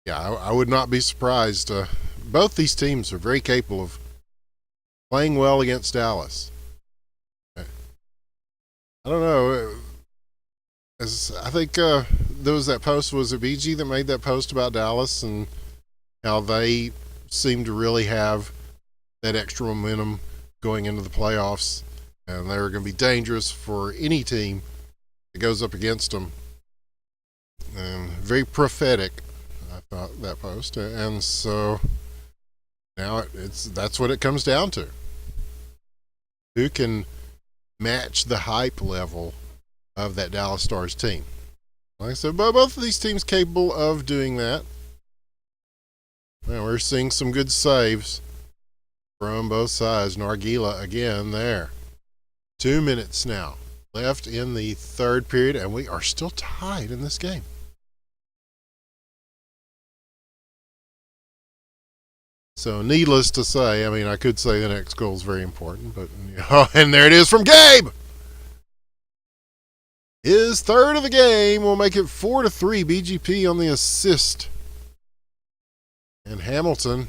Yeah, I would not be surprised. Both these teams are very capable of playing well against Dallas. I don't know. I think there was that post, was it BG that made that post about Dallas and how they seem to really have that extra momentum going into the playoffs, and they're going to be dangerous for any team that goes up against them. And very prophetic, I thought, that post. And so now that's what it comes down to. Who can match the hype level of that Dallas Stars team? Like I said, both of these teams capable of doing that. Now we're seeing some good saves from both sides. Nargila again there. 2 minutes now left in the third period, and we are still tied in this game. So needless to say, I mean, I could say the next goal is very important, but and there it is from Gabe. His third of the game will make it 4-3. BGP on the assist. And Hamilton,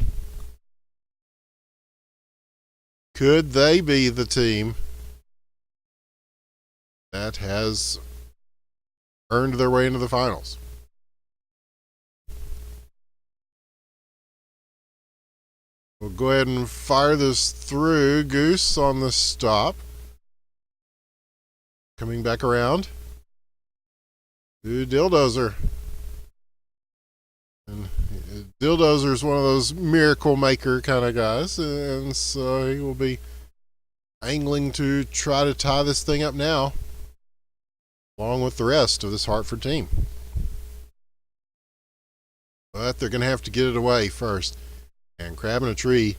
could they be the team that has earned their way into the finals? We'll go ahead and fire this through. Goose on the stop. Coming back around to Dildozer. And Dildozer is one of those miracle maker kind of guys, and so he will be angling to try to tie this thing up now, along with the rest of this Hartford team. But they're going to have to get it away first. And Crab in a Tree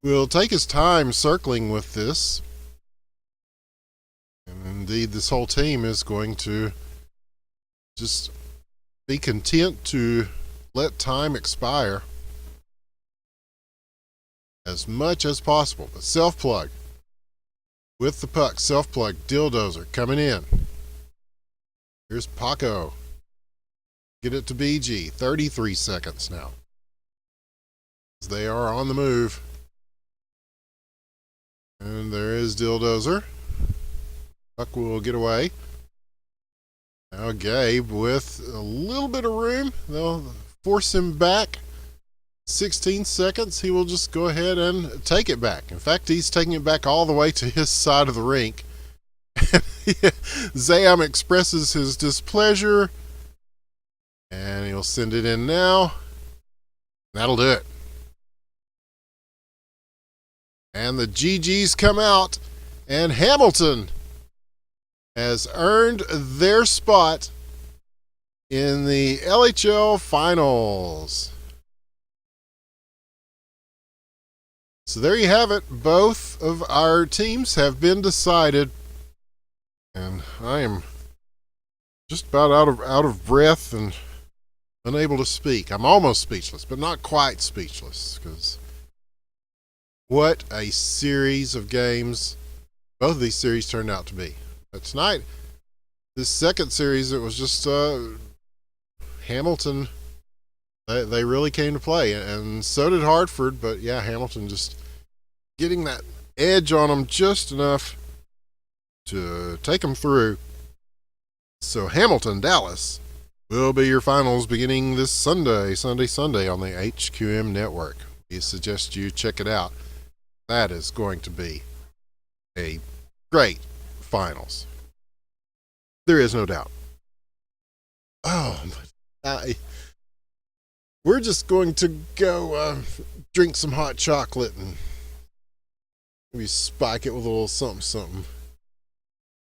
will take his time circling with this. And indeed, this whole team is going to just be content to let time expire as much as possible. But self-plug with the puck. Self-plug. Dildozer coming in. Here's Paco. Get it to BG. 33 seconds now. They are on the move. And there is Dildozer. Puck will get away. Now Gabe with a little bit of room. They'll force him back. 16 seconds. He will just go ahead and take it back. In fact, he's taking it back all the way to his side of the rink. Zayam expresses his displeasure. And he'll send it in now. That'll do it. And the GGs come out, and Hamilton has earned their spot in the LHL finals. So there you have it. Both of our teams have been decided, and I am just about out of breath and unable to speak. I'm almost speechless, but not quite speechless, because what a series of games both of these series turned out to be. But tonight, this second series, it was just Hamilton. They really came to play, and so did Hartford. But yeah, Hamilton just getting that edge on them just enough to take them through. So Hamilton, Dallas will be your finals beginning this Sunday on the HQM network. We suggest you check it out. That is going to be a great finals. There is no doubt. Oh, we're just going to go drink some hot chocolate and maybe spike it with a little something.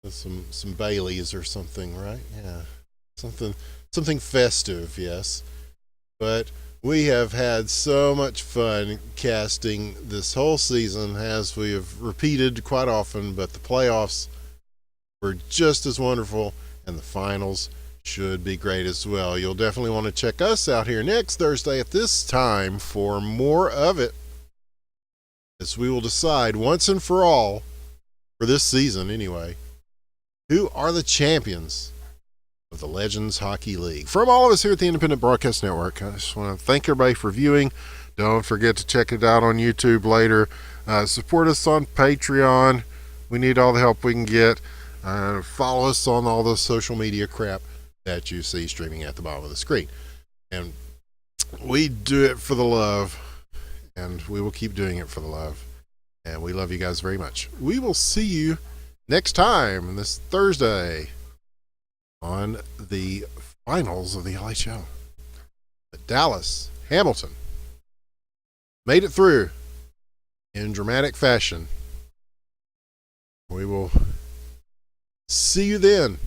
Some Baileys or something, right? Yeah. Something festive, yes. But we have had so much fun casting this whole season, as we have repeated quite often, but the playoffs were just as wonderful, and the finals should be great as well. You'll definitely want to check us out here next Thursday at this time for more of it, as we will decide once and for all, for this season anyway, who are the champions of the Legends Hockey League. From all of us here at the Independent Broadcast Network, I just want to thank everybody for viewing. Don't forget to check it out on YouTube later. Support us on Patreon. We need all the help we can get. Follow us on all the social media crap that you see streaming at the bottom of the screen. And we do it for the love, and we will keep doing it for the love. And we love you guys very much. We will see you next time, this Thursday, on the finals of the LHL. But Dallas, Hamilton made it through in dramatic fashion. We will see you then,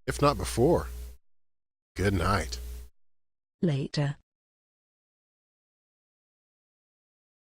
if not before. Good night. Later.